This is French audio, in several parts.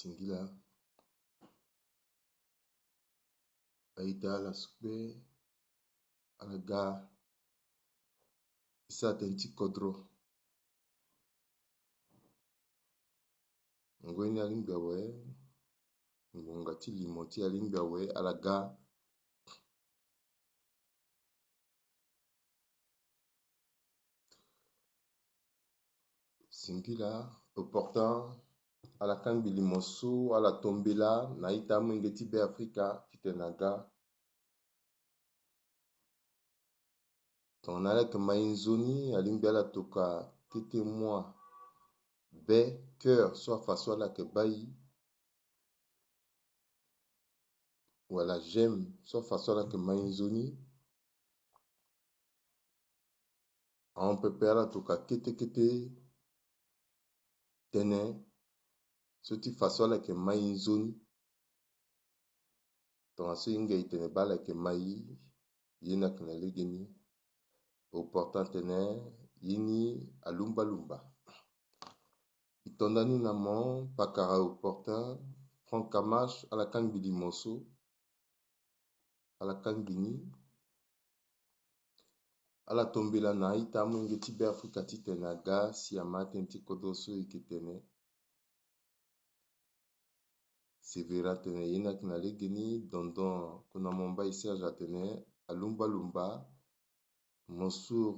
Singila baita la sukbe alaga isa tenti kodro ngweni alinga we ngongati limoti alinga we alaga Singila opportun à la Kang Bilimoso, à la Tombela, Naïta Mungeti Be Africa, Kitenaga. Ton alek Maïnzoni, Alimbela Toka, Kete moi, Be, cœur, soit façon la que Baï, ou à la j'aime, soit façon la que Maïnzoni. On peut perdre la Toka, Kete, Tene, ce type façon la que Maïnzoni. Ton asinga itene bala que Maï, Yena Knalegeni. Au portant tener yini alumba lumba itondani namon pakara au portant Franck Kamash à la Kangbili Mosso à la Kangbini à la Tombela na itamu ngeti be Afrika titenaga si amate nti kodoso ikitene severa tene yina kinalegeni dondon kuna momba iserja tene alumba lumba Monsur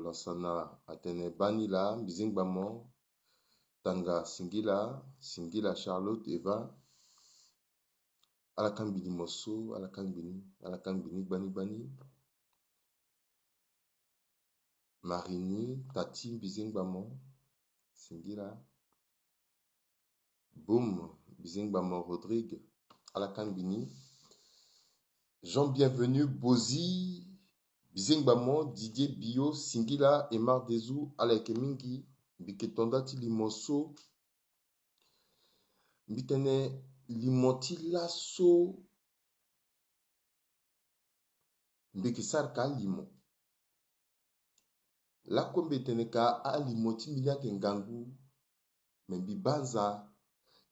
Lansana atene banila bizingbamo Tanga Singila Charlotte Eva à la Kangbini Mosso à la Kangbini Bani Marini Tati Bizingbamo Singila Boum Bizingbamo Rodrigue à la Kangbini Jean Bienvenu Bozi Bizingbamo Didier Bio Singila Emar Dezou à la Kemingi Biketonda Tilimoso Bitene Limoti Lasso Mbekisar Ka Limo La Kombetene a Limoti Milia Kengangu Membibanza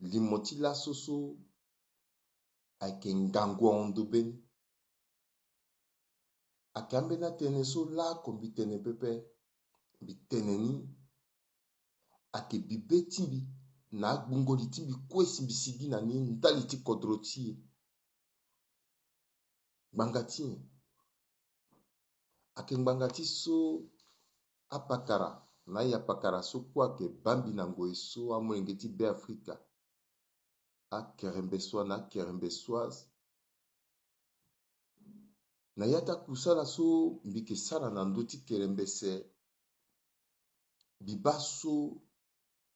Limoti Lasso so a Kengangu Ondoben a Kambena Teneso La Kombitene Pepe Biteneni a Kebibe Timbi na Bungoli Timbi Kwesi Bisigi na ni Ndaliti Kodroti Bangati a Kengbangati so apakara na ya pakara so kwa ke bambi na ngoeso amwengeti be Afrika a kerembeswa na kerembeswas na yata kusala so mbike sala na ndoti kerembese bibaso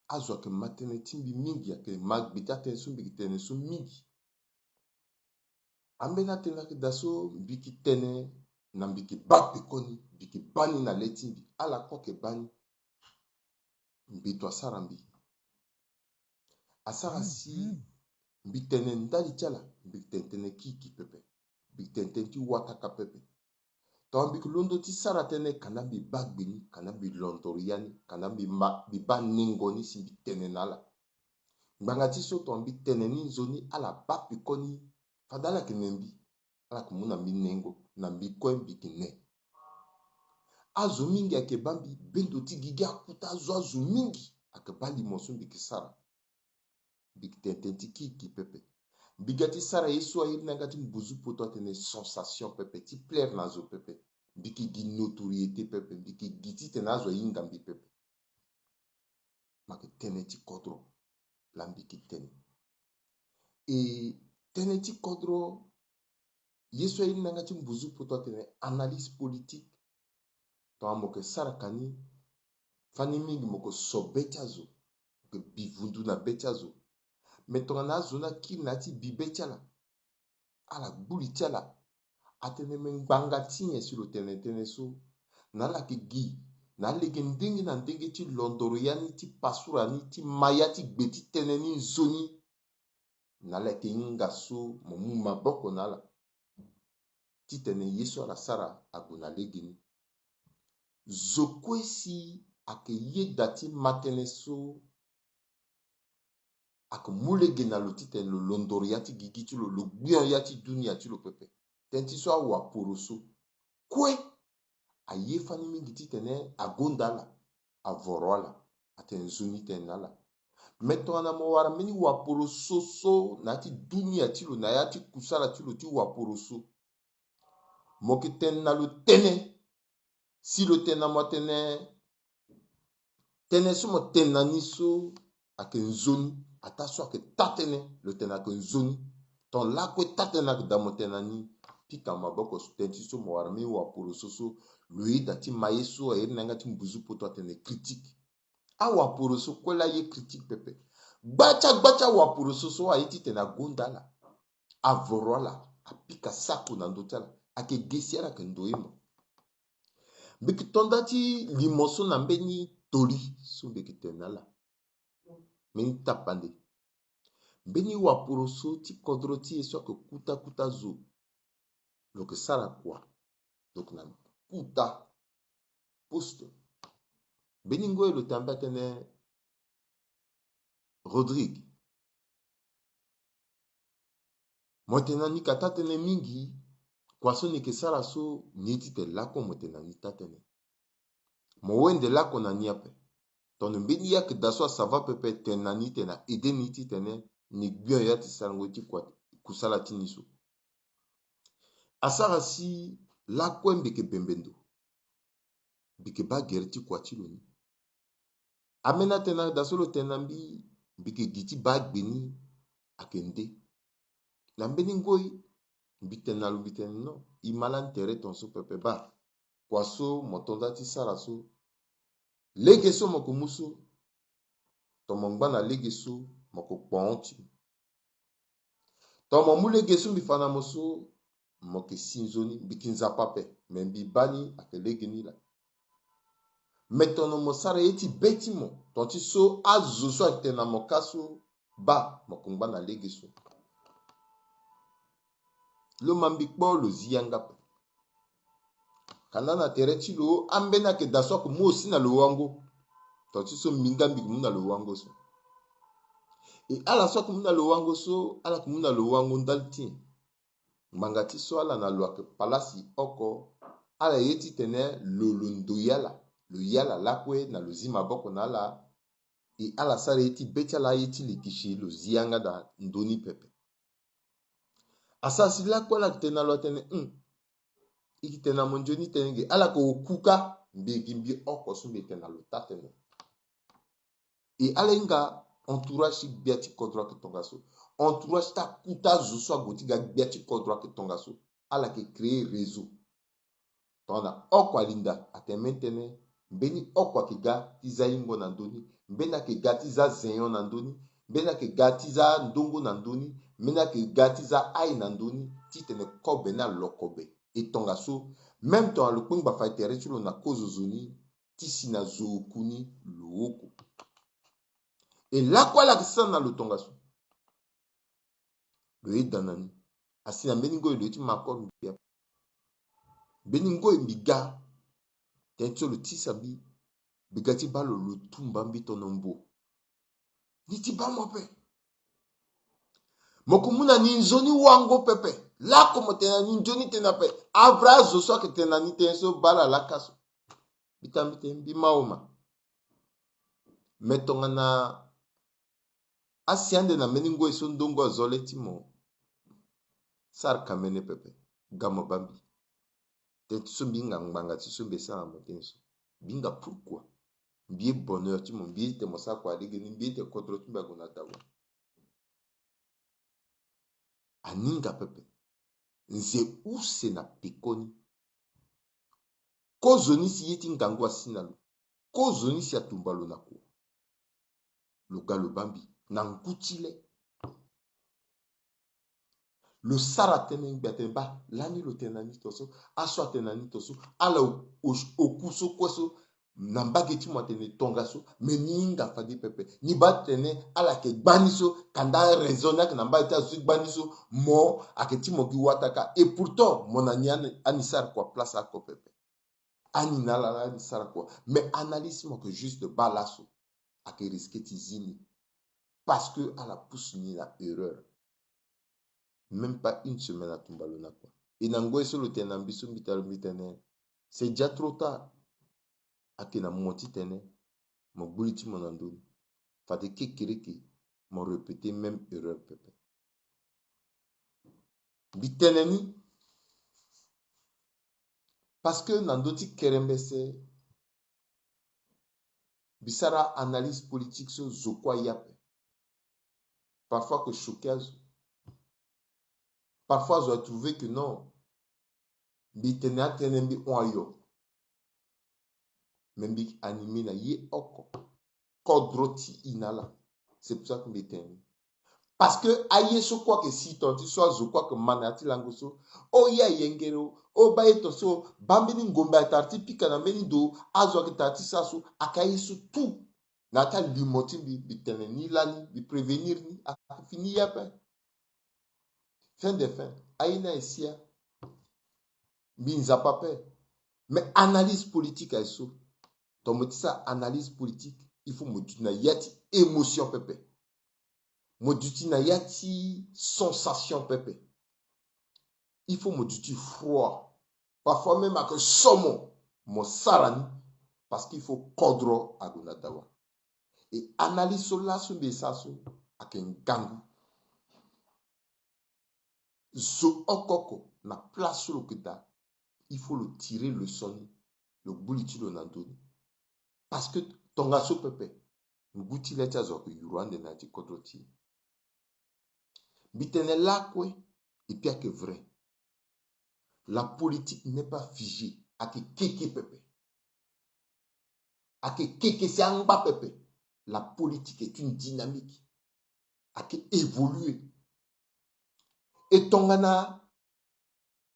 azwa ke matene timbi mingi ya ke magbita tenso mbiki teneso mingi ambena tena ke daso mbiki tene na mbiki bakpe koni mbiki bani na letimbi ala kwa ke bani mbito asara mbi asara si mbitene ndali chala mbitene kiki pepe mbitene ti wataka pepe to mbiki londo ti sara tene kana bi bagbini kana bi lontoriani kana bi ba ningoni si mbitene nala ngbanga ti so to mbitene ni nzoni ala bapi koni fadala ke membi ala kumuna mbi nengo na mbi kwen mbiki ne azu mingi ake bambi bendo ti gigi akuta azu mingi ake bali mosu mbiki sara mbiki tenten ti kiki pepe bigati sara yesu ayiri nangati mbuzu poto atene sensation pepe ti plaire na zo pepe mbiki gi notoriété pepe mbiki gi ti tene azo yinga mbi pepe make tene ti kodro la mbiki tene e tene ti kodro yesu ayiri nangati mbuzu poto atene analyse politique to amoke sara kani fani mingi moko so beti azo ke bivundu na beti azo me tonga na azo na kiri na ti bibe ti ala ala gbuli ti ala atene me ngbanga ti nye si lo tene so na ala yeke gi na alege ndenge na ndenge ti londoro ya ni ti pasura ni ti maya ti gbe ti tene ni nzoni na ala yeke hinga so mo mu maboko na ala ti tene yesu ala sara ague na lege ni zo kue si ayeke yeda ti matene so ak mule gena lo titen lo londoriati gigiti lo gbion yati dunia ti lo pepe tenti so awa poroso kwe aye fani mingi titene agondala avoroala aten zuni tenala meto ana mo wara mini wa poroso so nati dunia ti lo na yati kusala ti lo ti wa poroso moki ten na lo tene si lo tena mo tene so mo tena ni so aken zoni ata so ake tatene lo tena aken zoni ton la kwe tatena ke damo tena ni pika maboko tenti so mo wara mini wa poroso so lo ida ti maye so ayeri nanga ti mbuzu poto atene critique awa poroso kwela ye critique pepe gbacha wa poroso so aye ti tena gondala avorola apika sako na ndotala ake gesiara ke ndoimo biki tonda ti limoso na mbeni tori so biki tenala meni tapande mbeni wa poroso ti kodro ti e so ake kuta zo lo ke sara kwa donc na kuta poste beni ngoe lo tambe atene Rodrigue motena ni kata tene mingi kwa so ni ke sara so ni ti te lako motena ni tatene mo wende lako na ni ape ton mbeni yake daso sava pepe tena ni tena ede ni ti tene ni gbion ya ti sarango ti kwa kusala ti ni so asara si lako mbeke bembendo bike ba gere ti kwa ti lo ni amena tena daso lo tena mbi bike giti ba gbeni akende na mbeni ngoi mbi tena lo mbi tena no imala ntere ton so pepe ba kwa so motonda ti sara so lege so moko muso tomo ngba na lege so moko kpon ti tomo mu lege so mbi fana mo so moke sinzoni mbiki nzapa pe me mbi bani ake lege ni la metono mo sara ye ti be ti mo ton ti so azo so ayeke tene na mo ka so ba moko ngba na lege so lo ma mbi kpo lo zi yanga pe kanda na tere ti lo ambeni ayeke daso ayeke mu osi na lo wango ton ti so minga mbiki mu na lo wango so e ala so ayeke mu na lo wango so ala yeke mu na lo wango ndali ti ngbanga ti so ala na lo ayeke palasi oko ala ye ti tene lo ndo yala lo yala lakue na lo zi maboko na ala e ala sara ye ti be ti ala ye ti likishi lo zi yanga da ndöni pepe asasi lakue ala yeke tene na lo atene e yeke tene na mo nzoni tënë ge ala yeke okuka mbi gi mbi oko so mbi tene na lo tatene e ala hinga entourage ti gbia ti kodro ayeke tonga so entourage ti akuta zo so ago ti ga gbia ti kodro ayeke tonga so ala yeke créer réseau tongana oko alinda atene meni tënë mbeni oko ayeke ga ti za hingo na ndöni mbeni ayeke ga ti za zeyon na ndöni mbeni ayeke ga ti za ndongo na ndöni mbeni ayeke ga ti za ai na ndöni ti tene kobe ni alokobe e tonga so même tongana lo kpengba fa e tere ti lo na kozozo ni ti si na zo oku ni lo oko e lako ala yeke sara na lo tonga so lo ye dana ni asi na mbeni ngoi lo ye ti makoro mbi ape mbeni ngoi mbi ga tënë ti so lo ti sabi mbi ga ti ba lo tumba mbi tongana ni ti ba mo ape moko mu na ni nzoni wango pepe lako mo tene na ni nzoni tene ape avre azo so ayeke tene na ni tënë so bala laka so mbi tambi tene mbi ma oma me tongana asi ande na mbeni ngoi so ndongo azo le ti mo sara ka mene pepe ga mo ba mbi tënë ti so mbi nga ngbanga ti so mbi e sara mo tënë so mbi nga pourquoi mbi ye bonheur ti mo mbi ye tene mo sara kue alege ni mbi ye tene kodro ti mbi ago na dawo aninga pepe nze use na pekoni kozo ni si ye ti ngangu asi na lo kozo ni si atumba lo na kua lo ga lo ba mbi na ngu ti le lo sara tënë ngbi atene ba lani lo tene na ni to so aso atene na ni to so ala oku so kue so na mbage ti mo atene tonga so me ni hinga fade pepe ni ba tene ala yeke gba ni so kanda raison ni ayeke na mbage ti azo ti gba ni so mo ayeke ti mo gi wataka et pourtant mo na ni ani sara kua place ako pepe ani na ala ani sara kua mais analyse mo yeke juste ba laso ayeke riske ti zi ni parce que à la pousse ni la erreur. Même pas une semaine à Tumbalona quoi. Et nangoy sur le tenant bisou bital bitene. C'est déjà trop tard. À que na moti tene. Mon bouliti mon andoni. Fade ke kiriki. Mon répéter même erreur pepe. Biteneni. Parce que nandoti kerembese. Bisara analyse politique sur zokwa yape. Parfois que choquage. Parfois, je vais trouver que non. Bitena tenembi oyo. Membi animé na ye oko. Kodroti inala. C'est pour ça que biteni. Parce que aye so quoi que si ton tu sois zo quoi que manati langoso. O ya yengero. O baye toso. Bambini ngomba tarti pika na meni do. Azo ke tarti saso. Akaye so tout. Nata limoti bitene ni lani. Bi prévenir ni. A fini yape. Fin de fin. Aye na esia. Binza pape. Mais analyse politique à ça. Donc, ça, analyse politique, il faut me dire yati émotion pepe. Me dire yati sensation pepe. Il faut me dire froid. Parfois même avec saumon, mon sarani, parce qu'il faut kodro à gonadawa. Et analyse cela sur des sasso avec un gangu. Zo okoko na place sur le keda. Il faut le tirer le son, le bouliti le nandoni. Parce que ton asso pepe, nguti leta zo que yuruande na ti kodroti. Bitene là quoi, et puis que vrai. La politique n'est pas figée. À que keke pepe. À que keke c'est un bas pepe. La politique est une dynamique. À que évoluer. Et ton gana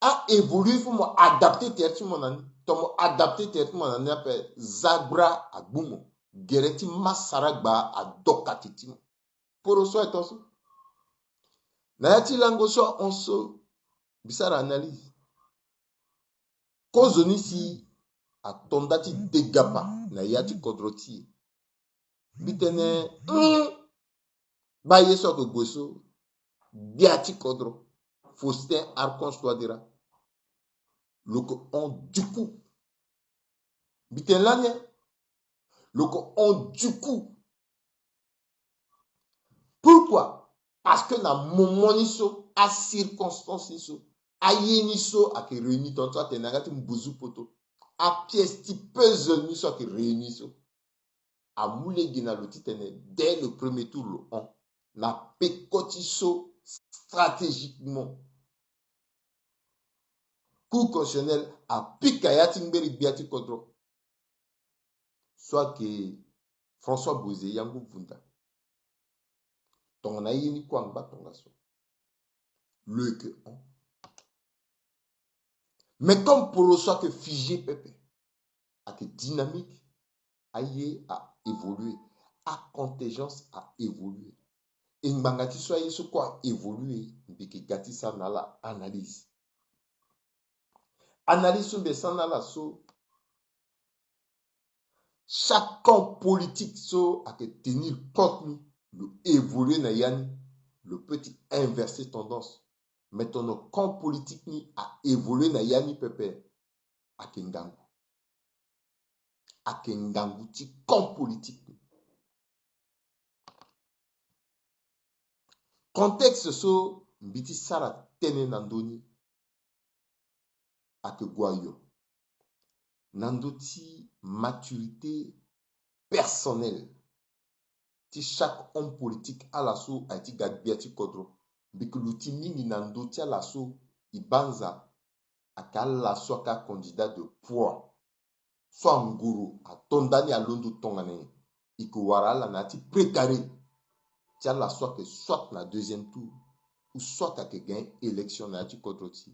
a évolué, il faut m'adapter terti mon ami. Ton adapter terti mon ami appelle Zagra à Boumo. Gereti Masaragba à Dokatitimo. Pour reçoit et ton so. Nayati langoso on so. Bisara analyse. Cause si a tondati degapa na yati kodroti. Bitene ba yeso ko goso biati kodro. Faustin Archange Touadéra. Le on du coup. Bitene lanye. Le on du coup. Pourquoi? Parce que na moment niso a circonstance niso a yeniso a ke réuni ton toi tenagati mbuzu poto. A pièce ti puzzle niso a ke réuni so. A moule gina le titene dès le premier tour le on na pekotiso stratégiquement. Cour constitutionnel a pikayati mberi biati kodro. Soit que François Bozé yangu vunda. Ton aïe quoi en bas ton gaso. Le que on. Mais comme pour le soit que figé pepe, à que dynamique, aïe a évolué, à contingence a évolué. Et n'bangati soit ce quoi évolué, biki gati sa nala analyse. Analyse sur des sans nala so. Chaque camp politique so a que tenir compte le évoluer na yani, le petit inverser tendance. Mais ton camp politique ni a évolué na yani pepe a kengangu. A kengangu ti camp politique. Contexte so mbiti sara tene nandoni a ke guayo. Nandoti maturité personnelle. Si chaque homme politique a la so a ti gadbiati kodro. Bikuluti mingi nandoti a la so ibanza a ka la so ka candidat de poids. Soit nguru a tondani a londo tongane. Iko wara la na ti précaré. Tia la soit que soit na deuxième tour ou soit à que gagne élection na ti kodro ti.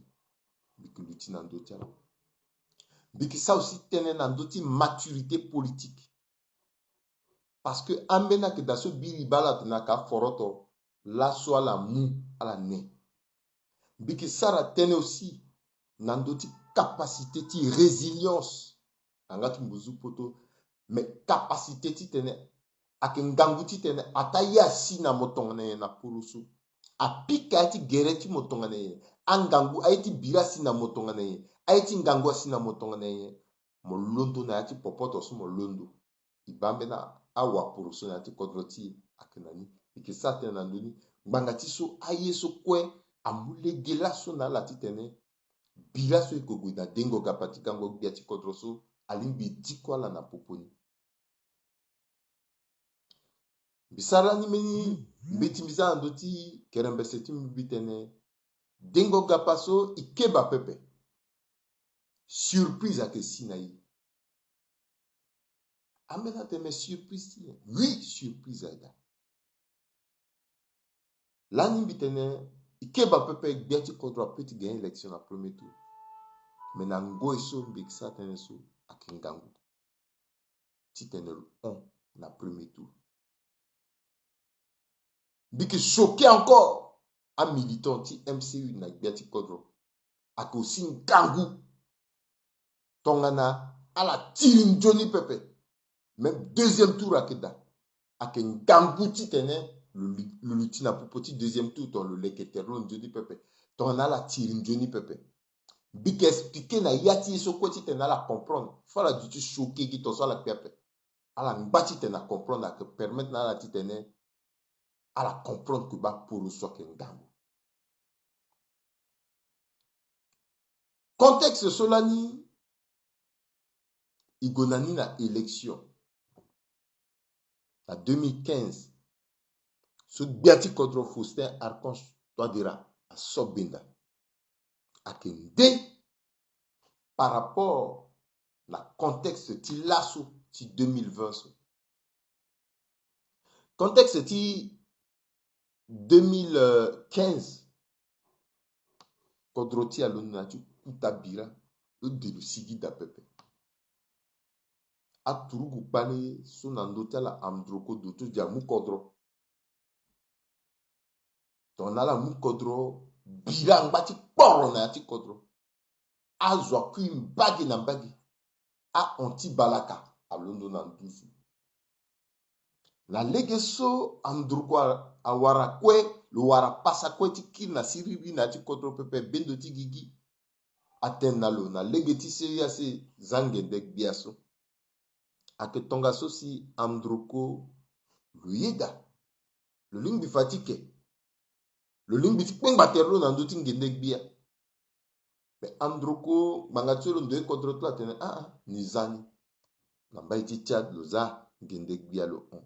Bikuluti nandoti a la. Biki ça aussi tene nandoti maturité politique. Parce que ambena que dans ce biri bala naka foroto la soit la mou à la nez. Biki sara tene aussi nandoti capacité ti résilience. Angati mbuzu poto mais capacité ti tene ake ngangu ti tene ata ya si na motongane na purusu apika ati gereti motongane angangu aiti bira si na motongane aiti ngangu si na motongane molondo na ati popoto su molondo ibambe na awa purusu na ati kodroti akenani ikisate na nduni bangati so ayeso kwe amulegela so na la titene bira so ikogu na dengo kapati kango biati kodroso alimbi dikwala na poponi bisara ni meni beti misa andoti kerembe seti mbitene dengo gapaso ikeba pepe surprise ake sinayi amena teme surprise oui surprise aida lani mbitene ikeba pepe biati kodro apeti gagner élection na premier tour mena ngo eso mbikisa tene so akingangu titene on na premier tour biki choqué encore un militant ti MCU na biati kodro ake aussi ngangu tongana ala tirin Johnny Pepe même deuxième tour akeda ake ngangu titene le lutina popoti deuxième tour ton le leketero Johnny Pepe tongana ala tirin Johnny Pepe biki expliquer na yati so ko titene ala comprendre fala du tu choqué qui to so ala pepe ala ngba titene comprendre que permettre na ala titene ala comprendre que ba pour so ke ngangu contexte solani igonani na élection en 2015 ce biati contre Faustin Archange Touadéra à Sobinda à Kende par rapport à contexte ti lasso ti 2020 contexte ti 2015 kodroti alona ti kutabira de le sigi da pepe a turugu pane sunando tala amdroko doto dia mukodro tonala mukodro bira ngbati poro na ti kodro azwa ku mbagi na mbagi a anti balaka alondo na ndusu la legeso amdroko awara kwe lo wara pasa kwe ti kil na siribi na ti kodro pepe bendo ti gigi atenalo na legeti seria se zangende biaso ake tonga sosi amdroko luyeda lo ling bi fatike lo ling bi tikpengba terlo na ndoti ngende gbia me amdroko bangatolo ndo kodro to atene ni zani na mbai ti Tchad lo za ngende gbia lo on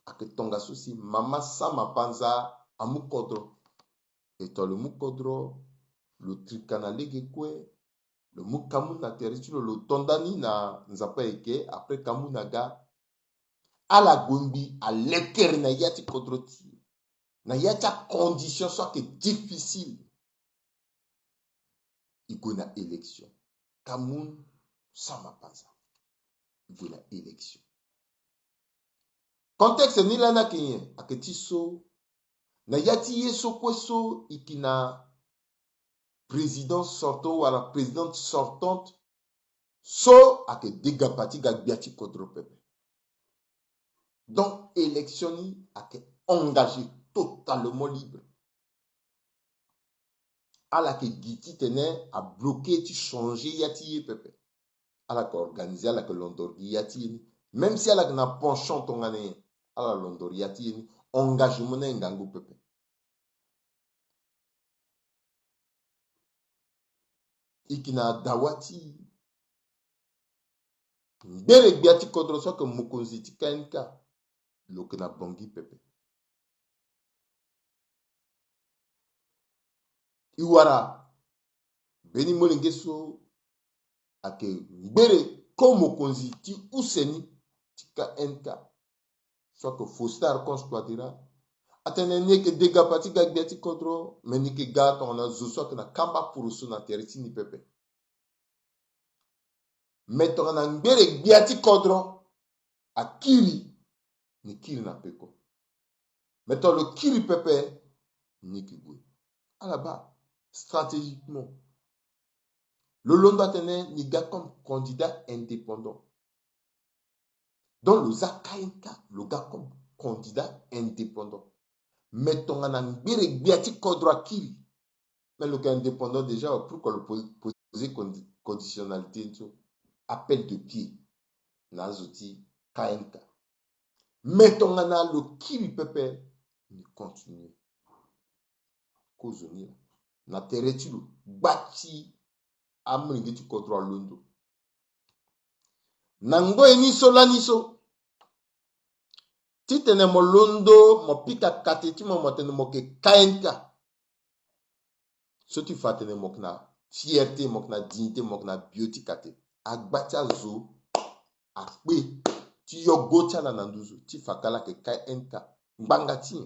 ake tonga sosi mama sama panza amukodro eto lo mukodro lo trikana lege kwe le mou kamuna teritilo lo tondani na nzapa eke après kamuna ga ala gombi a lekere na yati kodroti na yati condition soit que difficile iko na élection kamun sama panza iko na élection contexte ni lana kenye aketi so na yati yeso kweso ikina président sortant ou à la présidente sortante so ake dega pati ga biati kodro pepe donc élection ni ake engagé totalement libre ala ke giti tene a bloqué ti changer yati ye pepe ala ke organiser ala ke londorgi yati ye ni même si ala ke na penchant tongane ala londor yati ye ni engagement na ngangu pepe ikina dawati mbere biati kodro so ke mokonzi ti kanka loke na bongi pepe iwara beni molenge so ake mbere ko mokonzi ti useni ti KNK so ke Faustin Archange Touadéra atene neke dega pati ga biati kodro menike ga tongana zo so ke na kamba purusu na teriti ni pepe metonga na mbere biati kodro akiri ni kiri na peko meton le kiri pepe ni kigwe alaba stratégiquement le londo atene ni ga comme candidat indépendant Donc, le Zakainka, le gars comme candidat indépendant. Mettons un ambire biati kodra kiri. Mais le gars indépendant, déjà, pourquoi le poser conditionnalité, appel de pied, nazoti, KNK. Mettons un le kiri pepe, il continue. Kozoni, na teretilo, bati, amringeti kodra londo. Nango eniso laniso. Si tene mo londo, mo pika kateti mo tene mo ke kaenka. So tu fa tene mo kna fierté, mo kna dignité, mo kna beauty kate. Agbacha zo, akbe, ti yo gocha la nanduzo, ti fa kala ke kaenka. Mbanga ti.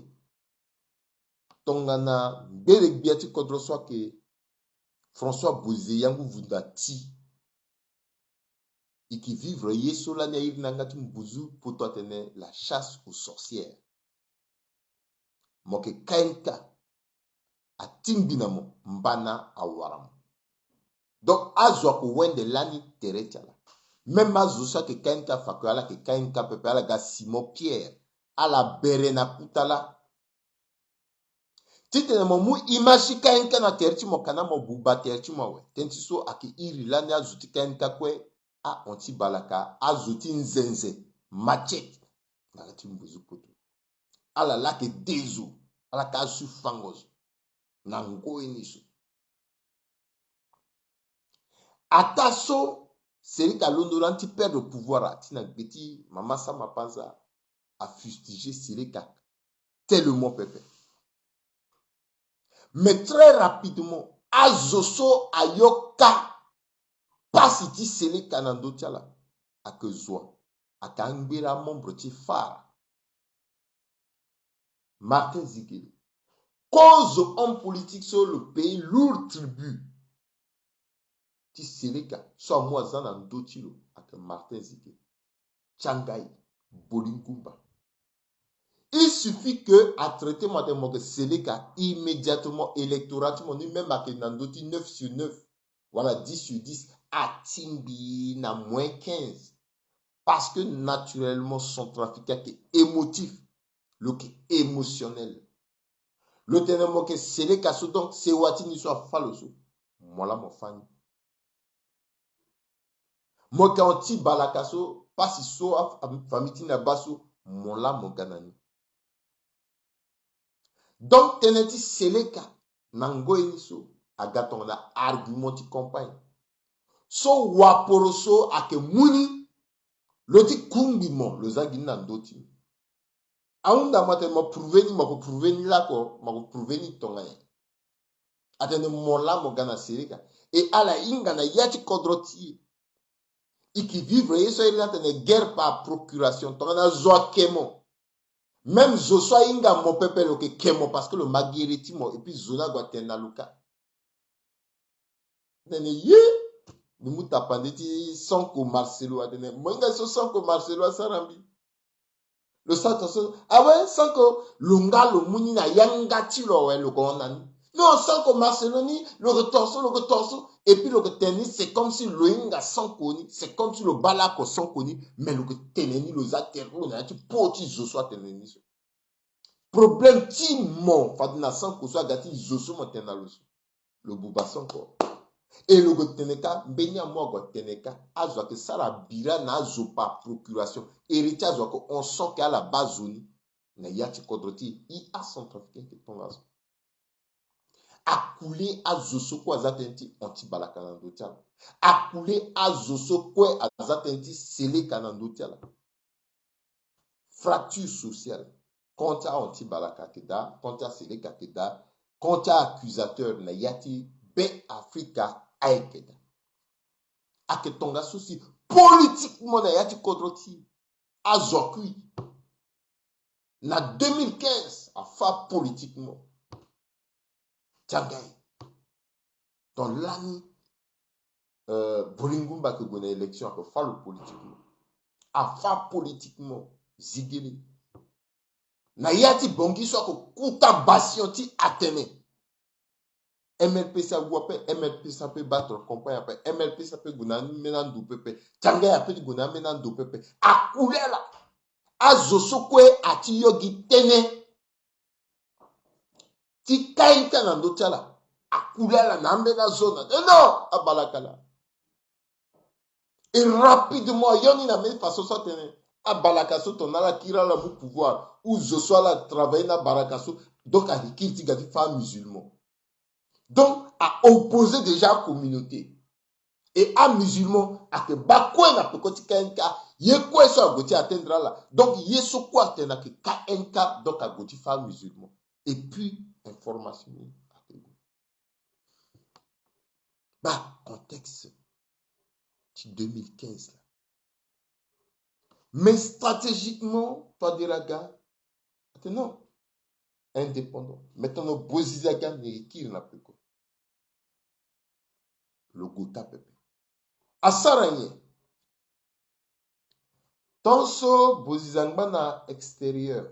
Tongana, bere biati kodro so ke François Bozé yangu vunda ti. Et qui vivre yeso la naïve nangati mbuzu pour toi tenir la chasse aux sorcières. Moke kainka a timbinamo mbana awaram. Donc azwa ko wende lani terechala. Même azusa ke kainka fakwala ke kainka pepe ala ga Simon Pierre ala berena kutala. Titene mo mu imashi kainka na terchi mo kana mo buba terchi mo we. Tentiso aki iri lani azuti kainka kwe. A onti balaka azuti nzenze machete nagati mbuzu poto ala lake dezo ala kasu fangos nango eniso ataso seri kalondo lanti perdre le pouvoir atina beti mama sama panza a fustigé Sirika tellement pépé mais très rapidement azoso ayoka pasi ti Sirika nando tiala akezwa akangbira membre ti phare Martin Zigeli cause homme politique sur le pays lourd tribut ti Sirika so moi zana ndotilo avec Martin Zigeli Changai Bolingumba. Il suffit que à traiter moi de Sirika immédiatement électoralement ni même avec Nandoti 9 sur 9 voilà 10 sur 10 à Timbi na moins 15 parce que naturellement son trafic est émotif le qui est émotionnel le tenemo que Sirika so donc c'est wati ni soit faloso moi là mon fan moi quand ti balakaso pas si so famiti na baso mon là mon ganani donc teneti Sirika nango eniso agaton na argument ti campagne so waporoso ake muni le ti kumbi mo le zagi na ndoti aunda mate mo prouver ni la ko mo prouver ni tonga atene mo la mo gana Sirika et ala inga na yati kodroti et qui vivre yeso ila tene guerre par procuration tonga na zo kemo même zo so inga mo pepe lo ke kemo parce que le magiriti mo et puis zona gwa tena luka nene ye ni muta panditi Sonko Marcelo atene monga so Sonko Marcelo sarambi le sato ah ouais Sonko lunga lo muni na yanga tilo ouais le gonani non Sonko Marcelo ni le retorso et puis le tennis c'est comme si le inga Sonko ni c'est comme si le balako Sonko ni mais le teneni le zatero na tu poti zo so teneni so problème ti mon fadina Sonko so gati zo so mo tenaloso le buba Sonko et le goteneka benya mo goteneka azwa que ça la bira na zo par procuration héritier azwa que on sent qu'à la base zone na yati kodroti i a son trafiquant que ton lazo a coulé à zoso ko azatenti anti balakanando tiala a coulé à zoso ko azatenti sele kanando tiala fracture sociale quand à anti balakakeda quand à sele kakeda quand à accusateur na yati be Africa aikeda aketonga souci politiquement na yati kodroti azokui na 2015 a fa politiquement Tchangai dans l'année Bolingumba que gona élection a fa le politiquement a fa politiquement Zigeli na yati bongi so ko kuta basion ti atene MLP ça guape, MLP ça peut battre campagne après, MLP ça peut gounan menan du pepe, tchanga ya peut gounan menan du pepe. A kulela, a zosokwe ati yogi tene, ti kainka nando tchala, a kulela na mena zona, non, a balakala. Et rapidement, yoni na me façon ça tene, a balakaso ton ala kira la mu pouvoir, ou zoso la travailler na balakaso, donc a hikiti gadi fa musulman. Donc, à opposer déjà la communauté. Et à musulman, à que bakwe na pekoti kenka, ye kwe so a goti atteindra là. Donc, ye so quoi atteindra que KNK, donc à goti fa musulman. Et puis, information. Bah, contexte, 2015 là. Mais stratégiquement, toi diraga, non, indépendant. Maintenant, Bozizaga n'est qui n'a pas quoi. Le Gota Pepe. Asaranye. Tanso Bozizangba na extérieur.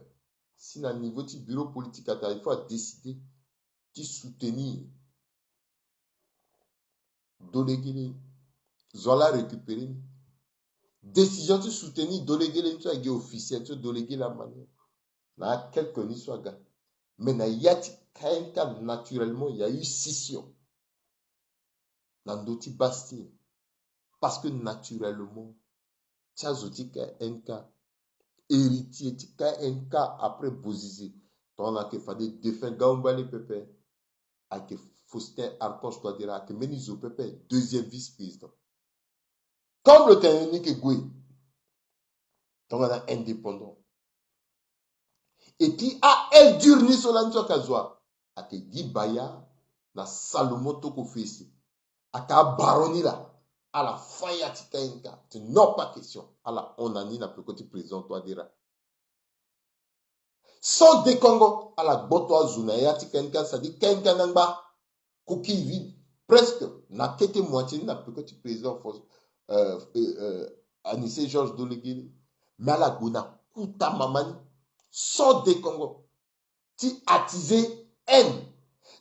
Si na niveau du bureau politique, il faut décider de soutenir. Dolegele. Zola récupérer. Décision de soutenir Dolegele. Tu as officiel. Tu as Dolegele la manière. Na quelques ni soit gars. Mais na yati kainka naturellement, il y a eu scission. Dans d'autres Bastille. Parce que naturellement, Tchazoti KNK, héritier KNK après Bozizé. On a que fallait défendre Gaumbali Pepe, avec Faustin Archange Touadéra, avec Menizo Pepe, deuxième vice-président. Comme le Théonique est Goué, on a indépendant. Et puis, à El Durni Solancho Kazoa, avec Guy Baya, na Salomon Toko Fessi, avec Baroni là. À la fin, il y a Tikainka. Tu n'as pas question. À la onani, n'a pas côté président, toi, dira. Sans décongo, à la botoa zuna, ya Tikainka, ça dit Kainka namba, cookie vide. Presque, n'a qu'était moitié, n'a pas côté président, Anissé Georges Dolegele. Mais à la gona, Kouta Mamani, sans décongo. Tu attisé haine.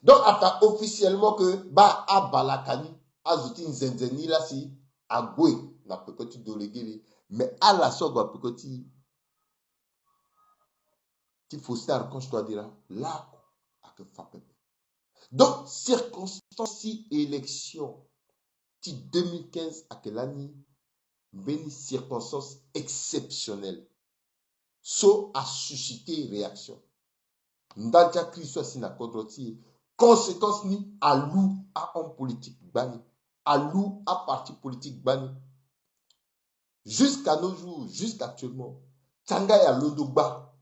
Donc, après, officiellement, que, bah, à Balakani, azuti nzenzeni la si agwe na pekoti dolegele mais à la sorte ba pekoti ti fossé archange toi dira là à que frappe. Donc circonstance si élection ti 2015 à quelle année béni circonstance exceptionnelle so a suscité réaction ndaja kristo si na kodroti conséquence ni alou à homme politique bani alou à parti politique bani. Jusqu'à nos jours, jusqu'actuellement, Tanga ya Lodogba,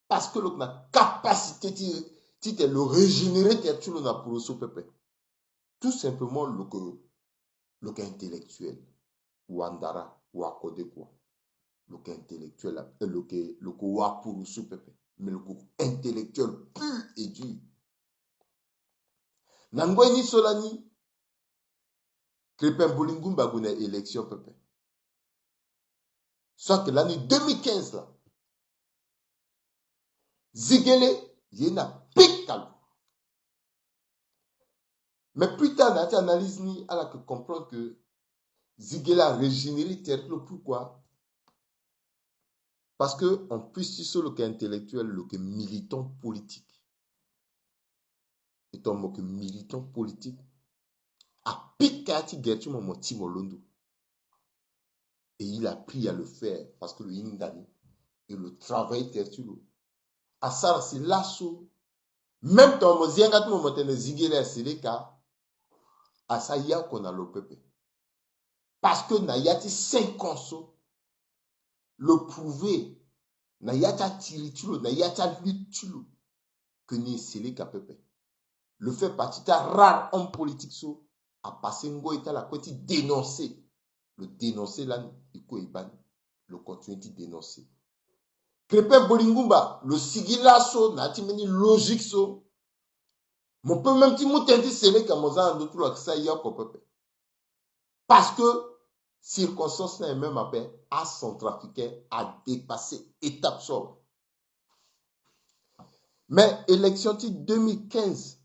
parce que l'on a capacité de le régénérer, tout le monde pour le peuple. Tout simplement le cas intellectuel, ou Andara, ou Akodekwa, le cas intellectuel, le cas pour le peuple, mais le cas intellectuel pur et dur. Nangweni Solani, Crépin Bolingumba Gune élection peuple. Soit que l'année 2015, là, Zigele, il y a un pic. Mais plus tard, on a analysé ni à la que comprendre que Zigele a régénéré le territoire. Pourquoi? Parce qu'on peut sur le cas intellectuel, le cas militant politique. Et ton mot que militant politique a piqué à Tigertu mon Timolondo. Et il a pris à le faire parce que le Indani et le travail territorial. À ça, c'est l'assaut. Même ton mot Ziangat mon montagne Zigele, c'est le cas. À ça, il y a qu'on a le peuple. Parce que Nayati 5 ans, le prouver, Nayata tiritulo, Nayata lutulo, que ni c'est le peuple. Le fait partie d'un rare homme politique, a passé ngo et la côté dénoncer. Le dénoncer là, il le continuer de dénoncer. Crépin Bolingumba, le sigilaso, Nati meni logique so. Mon peu même si mon tenti c'est le Kamozan de tout le ça y a au peuple. Parce que circonstance n'est même appel à son trafiquant à dépasser étape sobre. Mais élection 2015,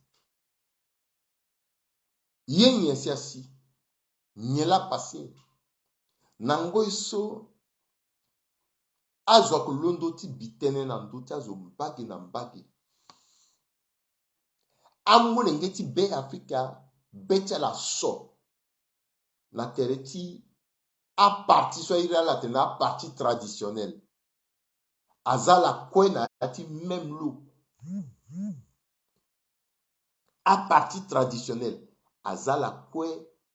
Yen siasi. Nyela passé. Nango iso. Azo londo ti bitene na ndo ti azo mbagi na mbagi. Amune ngeti be Afrika. Becha la so. Na tereti. A parti so ira la tena a parti traditionnel. Azala kwena ati même lo. A parti traditionnel. Azala kwe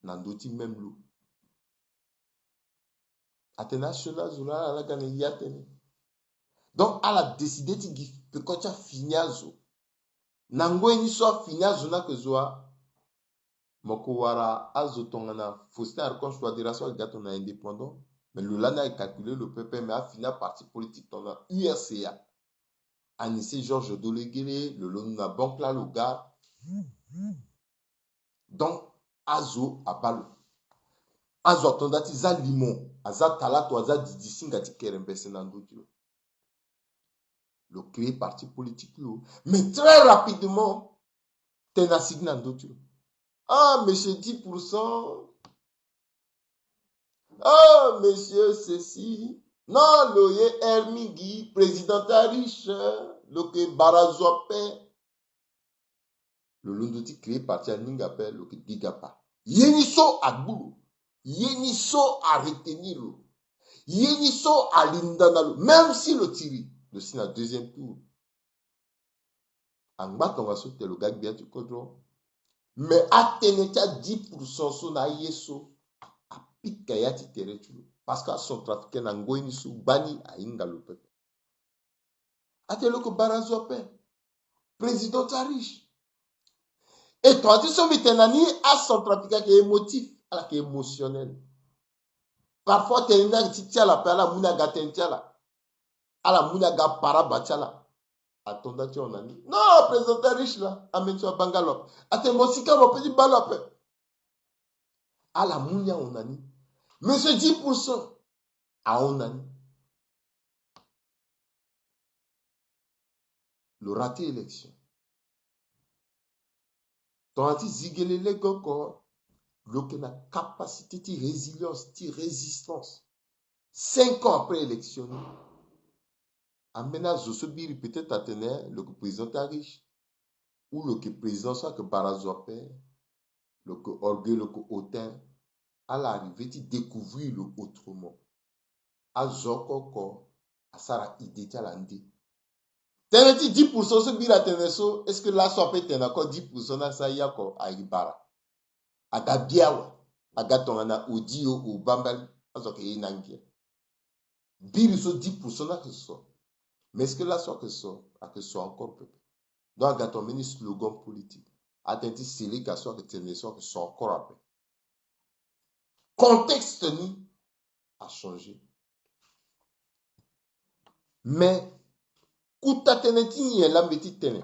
nandoti même lo. Atena shona zula la gane yatene. Donc elle a décidé de kocha finyazo. Nango ni so finyazo na kezwa moko wara azo tongana Faustin Archange choisira so gato na indépendant. Mais le lana a calculé le PP mais a fini parti politique dans la URCA. Anissé Georges Doléguélé, le Lona Banque là, le gars. Donc, Azo a balo. Azo atondati za limon. Aza talato aza didisinga ti kerembese nando tio. Le créé parti politique là. Mais très rapidement, t'en assigné nando tio. Ah, monsieur 10%. Ah, monsieur ceci. Non, loye Hermigi, président riche. Le que Barazope. Le Londoti créé parti à Ningapel, le que Digapa. Yeniso Agboulou. Yeniso à retenir. Yeniso à Lindanalo. Même si le tiri, le signe à deuxième tour. En bas, on va sauter le gars bien du codron. Mais à Tenetia 10% son à Yeso. À Pikayati Teretulo. Parce qu'à son trafic, Nangoini sous Bani à Ingalope. A Teloko Barazope. Président riche. Et tradition vitenani a son trafic qui est émotif, alors qui est émotionnel. Parfois, tu es un petit la pala munaga tentiala. À la munaga parabachala. Attends, tu en as dit. Non, président riche là. Amène-toi à Bangalore. Attends, mon sika, mon petit balope. À la mounia, on a dit. Mais c'est 10%. À on a dit. Le raté élection. Ton anti zigelele goko. L'aucune capacité de résilience, de résistance. 5 ans après l'élection. Amena Zosobiri peut-être atteindre le président riche. Ou le président soit que Barazope. Le orgueil, le hautain. À l'arrivée, tu découvrir le autrement. À Zokoko, à Sarah Idetialandi. T'as dit 10% ce bilan teneso, est-ce que là, soit peut-être encore 10% na sa yako à Ibara? À Gabiawa, à Gatongana, au Dio, au Bambali, à Zoke Inangia. Bill, so 10% na que ce soit. Mais est-ce que là, soit que ce soit, à que ce soit encore peu? Donc, Gaton, meni slogan politique. Attends-tu, c'est les gars, soit que teneso, que ce soit encore après. Contexte ni a changé. Mais, kuta teneti ni la meti tene.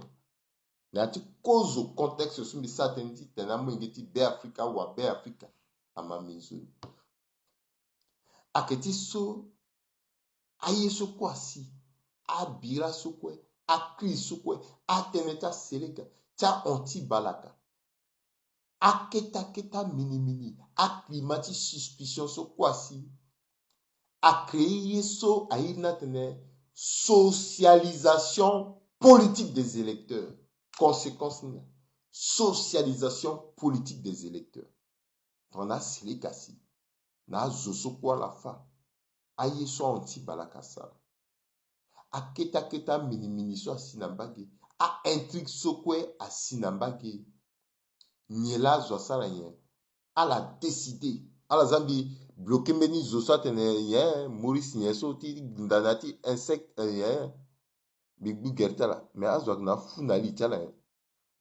Nati cause au contexte sur mi sa teneti tena mwingeti be Africa wa be Africa ama mizuni. Aketi so aye so kwa si abira so kwe akri so kwe ateneta seleka ta anti balaka. Aketa mini aklimati suspicion so kwa si a créé so aïna tene socialisation politique des électeurs. Conséquence, socialisation politique des électeurs. On a sili kasi. Na zoso kwa la fa. Aye so anti balakasa. A keta mini so asinambage. A intrigue so kwe asinambage. Niela zo sara yen. A la décidé. A la zambi bloqué meni zoso atene yen. Maurice yen so ti danati insecte yen. Bigbu gertala. Mais a zo na funali tala yen.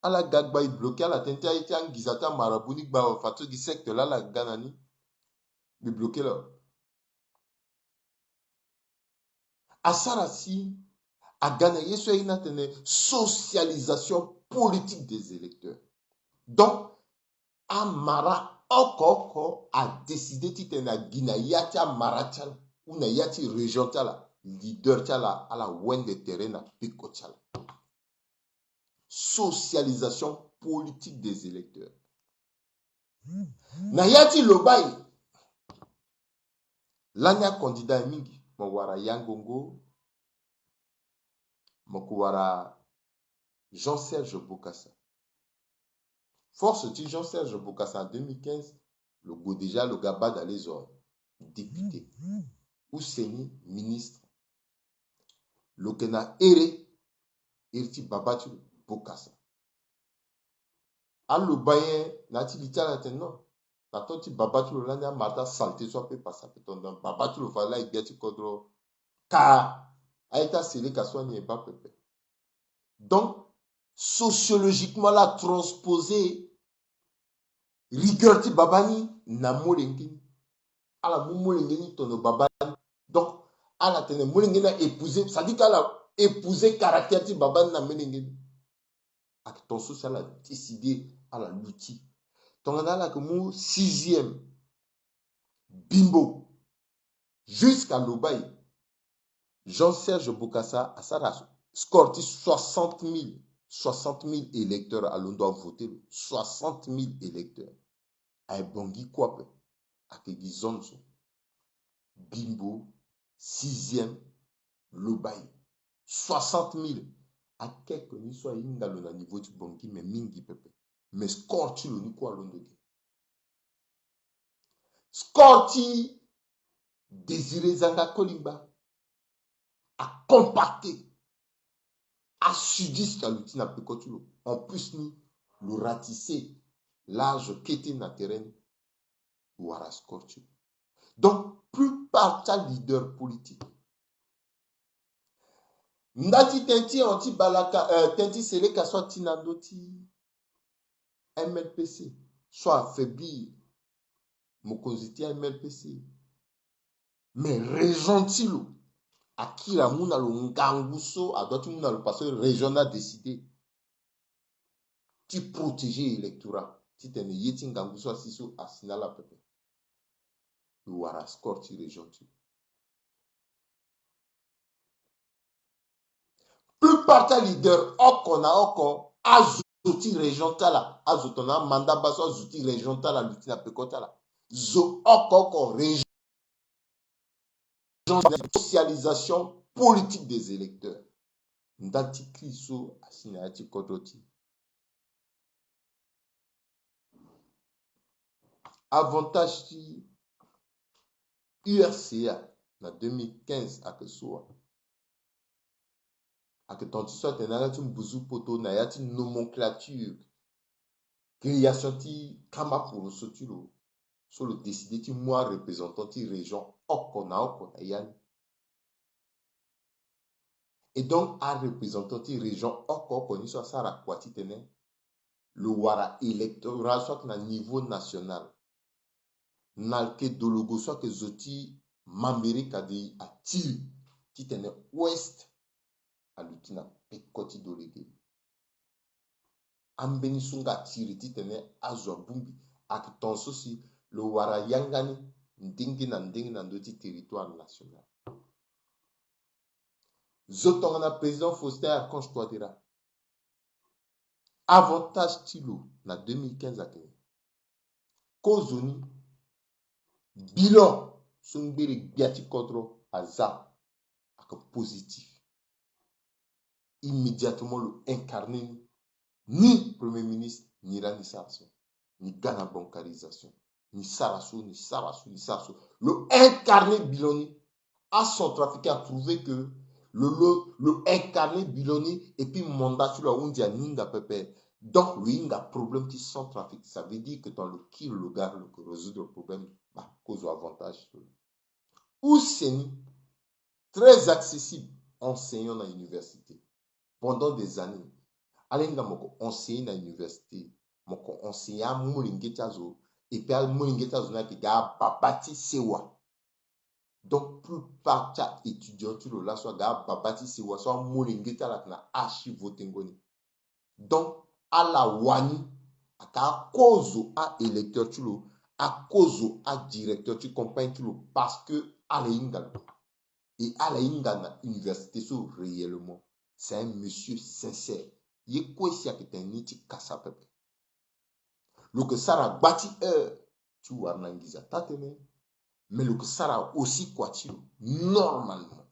À la gagba il bloqué à la tente a été en gizata marabouni ba fato di secte là la ganani il bloqué là à sarasi à Ghana yeso ina tene socialisation politique des électeurs donc Amara okoko a décidé titena Guinée yati Marachal ou na yati région tala leader tala à la wende terrain na piko tala socialisation politique des électeurs. Na yati lobai. Lanya candidat mingi. Mwara Yangongo. Mwara Jean-Serge Bokassa. Force dit Jean-Serge Bokassa en 2015. Le go déjà le gaba dans les ordres. Député. Ouseni, ministre. Le Kena Ere. Irti Babatu Bokassa. Allo bayen nati litala tenno. Natoti Babatu le lanya marta salté soit peu passer ton dans Babatu le fala igeti kodro. Ka aita sele kaswa ni ba pepe. Donc sociologiquement la transposer rigueur ti babani na molengeni. Ala molengeni tono babani. Donc ala tene molengeni a épousé, ça dit qu'elle a épousé caractère ti babani na molengeni. Ak ton social a décidé à la l'outil. Ton a la que mon sixième bimbo jusqu'à l'Obaï. Jean-Serge Bokassa a ça score 60 000 électeurs à l'on doit voter. 60 000 électeurs. A bongi quoi peu. A que gizonzo. Bimbo, sixième, l'Obaï. 60 000. A quelques ni soit ingalo na niveau du bongi, mais mingi pepe. Mais score tu le ni quoi l'on doit. Score ti Désiré Zanga Kolimba a compacté, a sudiste à l'outil na pekotulo. En plus, ni le ratisser l'âge qui était na terrain ou à la scorture. Donc, plus par ta leader politique. Ndati tenti anti balaka, tenti seleka soit tinandoti MLPC, soit affaiblir mokonziti MLPC. Mais régentilo. À qui la mouna le ngangouso, à d'autres mouna le parce que la région a décidé. Tu protéger l'électorat. Si tu es yeti ngangouso asiso asina la pepe. Le wara score ti région tu. Plus parta leader okona oko azoti région tala azotona mandat baso azoti région tala lutina pekotala. Zo oko région de socialisation politique des électeurs. Ndati kriso asinati kodoti. Avantage qui URCA en 2015 à que soit à que tant soit un bouzou poto na yati nomenclature création ti kama pour sotulo sur le décider ti moi représentant ti région okona yan et donc à représentant ti région okoni soit ça la kwati tene le wara électoral soit na niveau national nalke dologo soit que zoti Mamérika de Atil qui tenait ouest à l'utina pekoti dolege ambeni sunga tiri qui tenait azwa bumbi ak tonso si le wara yangani ndingi na ndoti territoire national zotongana président Faustin Archange Touadéra avantage tilo na 2015 à Kenya kozoni bilan sungbiri biati kodro aza ak positif immédiatement le incarné ni premier ministre ni Rani Sarso ni Ghana bancarisation ni Sarasso le incarné Biloni a son trafic a prouvé que le incarné Biloni et puis mandat sur la Undia Ninga Pepe donc le Inga problème qui sans trafic ça veut dire que dans le kill le gars le résoudre le problème bah cause avantage ou c'est très accessible enseignant à l'université pendant des années. Alenga moko enseigne à l'université, moko enseigne à Moulingetazo, et puis à Moulingetazo na kiga babati sewa. Donc plus par ta étudiant tu la soit ga babati sewa soit Moulingeta la na archive votengoni. Donc à la wani à cause à électeur tu lo à cause à directeur tu comprends tu lo parce que alenga et alenga na université so réellement c'est un monsieur sincère. Il est quoi si tu niti kasa pepe. Le que sara bati tu vois nangiza tatene. Mais le que sara aussi quoi tu normalement.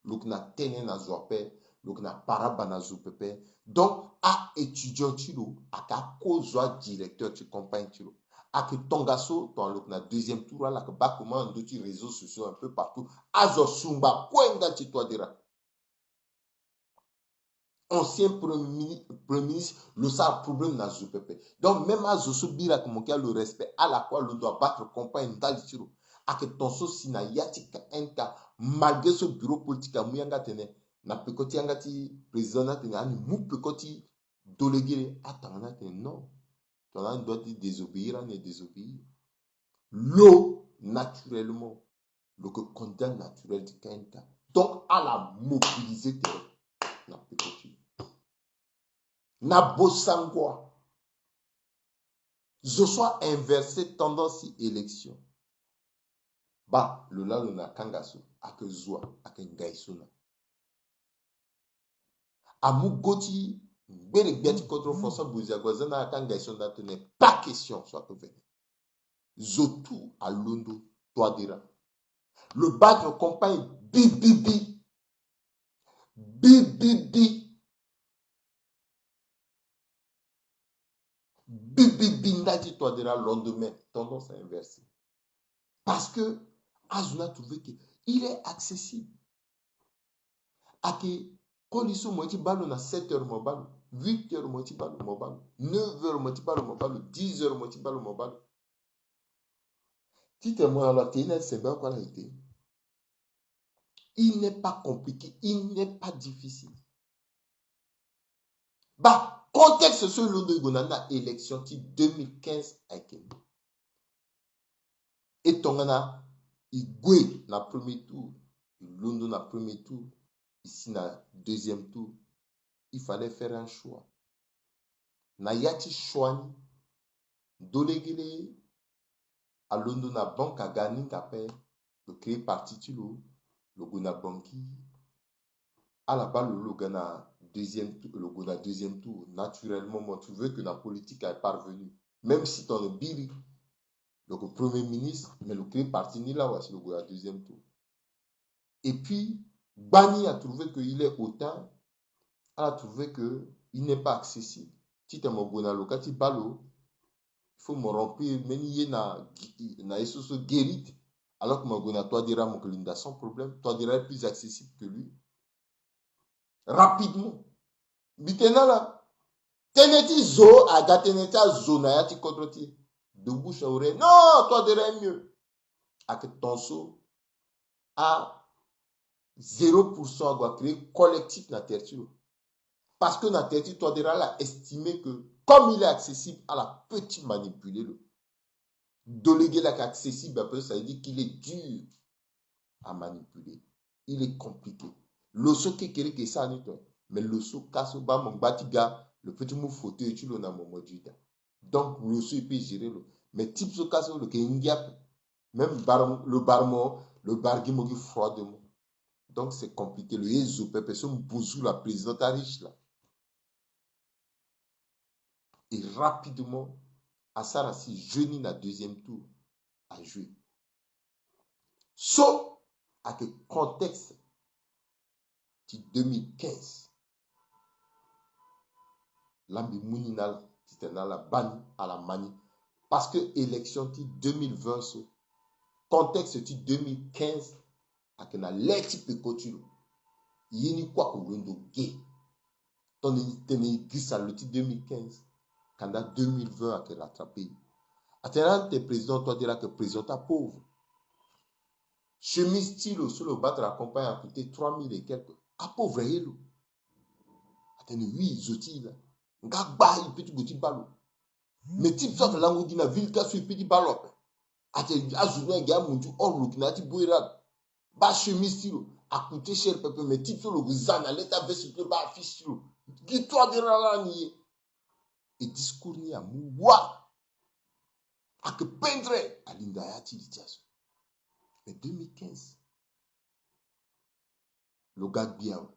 Le que na tene na zoape, le que na paraba na zopepe. Donc, à étudiant tu à ka kozwa directeur tu campagne tu à que tongaso dans le deuxième tour là que ba comment d'autres réseaux sociaux un peu partout. Azo sumba kwenda tu toi dira. Ancien premier ministre, le sale problème dans ce peuple. Donc, même à Zosobira, comme le respect à la quoi l'on doit battre campagne dans le tiro. À que ton so si na yatika enka, malgré ce bureau politique à Mouyanga tene, na pekoti angati président na tene, ani mou pekoti délégué attends na tene, non. Ton doit désobéir, on est désobéir. L'eau, naturellement, le candidat naturel de Kenta. Donc, à la mobiliser, na pekoti. Na bosangwa. Je sois inversé tendance élection. Bah, le lalo na kangaso, ake zwa, ake ngaisona. Amu goti, bere biati contre François Bouziagwaza na kangaisona tenait pas question, soit que venu. Zotou à Londo, toi dira. Le battre campagne, bibibi, bibibi, bibibi, nadi toi dira, lendemain, tendance à inverser. Parce que Azuna a trouvé qu'il est accessible. Ake, quand ils sont moitié ballon à 7h mon ballon, 8h moitié ballon mon ballon, 9h moitié ballon mon ballon, 10h moitié ballon mon ballon. Dites-moi alors, c'est bien quoi la été. Il n'est pas compliqué, il n'est pas difficile. Bah, contexte sur l'eau gonana élection 2015 avec et tongana igwe na premier tour, Londo na premier tour, ici na deuxième tour, il fallait faire un choix. Na yati choix dolegele à Londo na banque a gagné qu'après le créer parti tu le gona banki à la balle le gana deuxième tour le gona deuxième tour naturellement moi tu veux que la politique est parvenue même si ton biri le premier ministre mais le créer parti ni là voici le gona deuxième tour et puis Bani a trouvé qu'il est autant a trouvé que il n'est pas accessible si tu mon gona locati balo il faut me remplir meni na esoso guérite alors que mon gona toi dira mon kelinda sans problème toi dira est plus accessible que lui rapidement bitena là teneti zo aga teneti zo na yati kodroti de bouche à oreille non toi dira mieux à que ton so à 0% à quoi créer collectif na tertio parce que na tertio toi dira là estimé que comme il est accessible à la petite manipuler le délégué là accessible ça veut dire qu'il est dur à manipuler il est compliqué le so qui kere que ça mais le so kaso ba mon batiga le petit mot fauteuil tu l'as mon modida donc le so il peut gérer le mais type so kaso le kengiap même le barmo le bargimogi froidement donc c'est compliqué le yezo pepe so bouzou la présidente riche là et rapidement Asarasi jeune na deuxième tour a joué so à quel contexte de 2015 lambi muninal titana la bani à la mani parce que élection ti 2020 so contexte ti 2015 akena leti pekotulo yini kwa kulondo gay ton tene glissa le ti 2015 kanda 2020 akela rattrapé atena te président toi dira que président ta pauvre chemise stylo sur le battre la campagne a coûté 3000 et quelques à pauvre yelo atene oui zoti là nga ba il petit goti balo mais type ça la ngudi na ville ka sur petit balo atene azuna ga mundu or lukina ti boira ba chemise stylo a coûté cher peuple mais type sur le zana l'état veste que ba fiche stylo qui toi de la ni et discours ni a mouwa a que peindre à linda ya ti litiaso mais 2015 le gars bien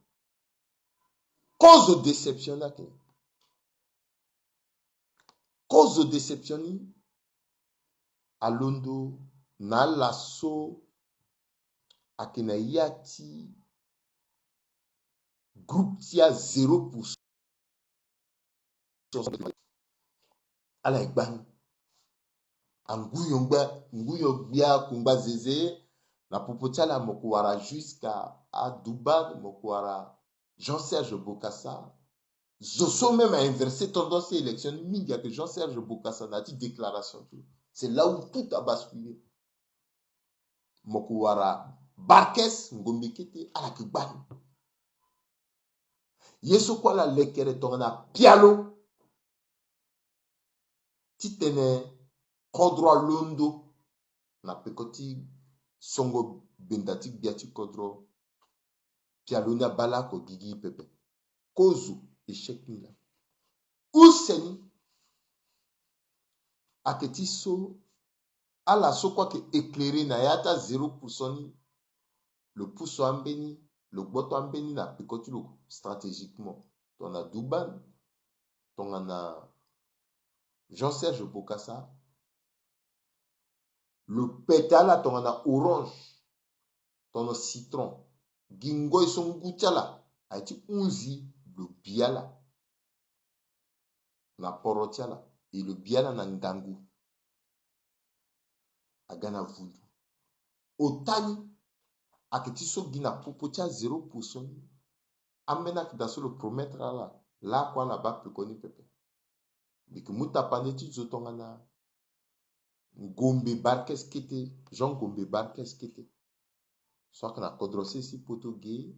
cause de déception là cause cause de déception alondo na lasso akena yati groupe tia 0% ala igban nguyo bia kumba zeze na popotala mokuara jusqu'à Duban mokuara Jean-Serge Bokassa Zoso même a inversé tendance et élection mingia que Jean-Serge Bokassa n'a dit déclaration. C'est là où tout a basculé. Mokuara Barkes Ngombekete à la Kibani. Yeso kwa la lekere tongana pialo. Titene kodro londo. Na pekoti songo bendatik biati kodro. Pialo na balako gigi pepe. Kozu échec nila. Ouseni aketiso ala so quoi que éclairé na yata 0% ni le pouce ambeni le boto ambeni na pekoti lo stratégiquement ton a Duban ton a Jean-Serge Bokassa le pétala ton a orange ton a citron gingo et son goutala a été unzi le biala na porotiala et le biala na ngangu agana vudu otani aketiso gina popotia 0% amena kidaso le promettre la kwa na ba pekoni pepe biki muta paneti zotonga na Gombe Barkes kete Jean Gombe Barkes kete soit que na kodrose si poto ge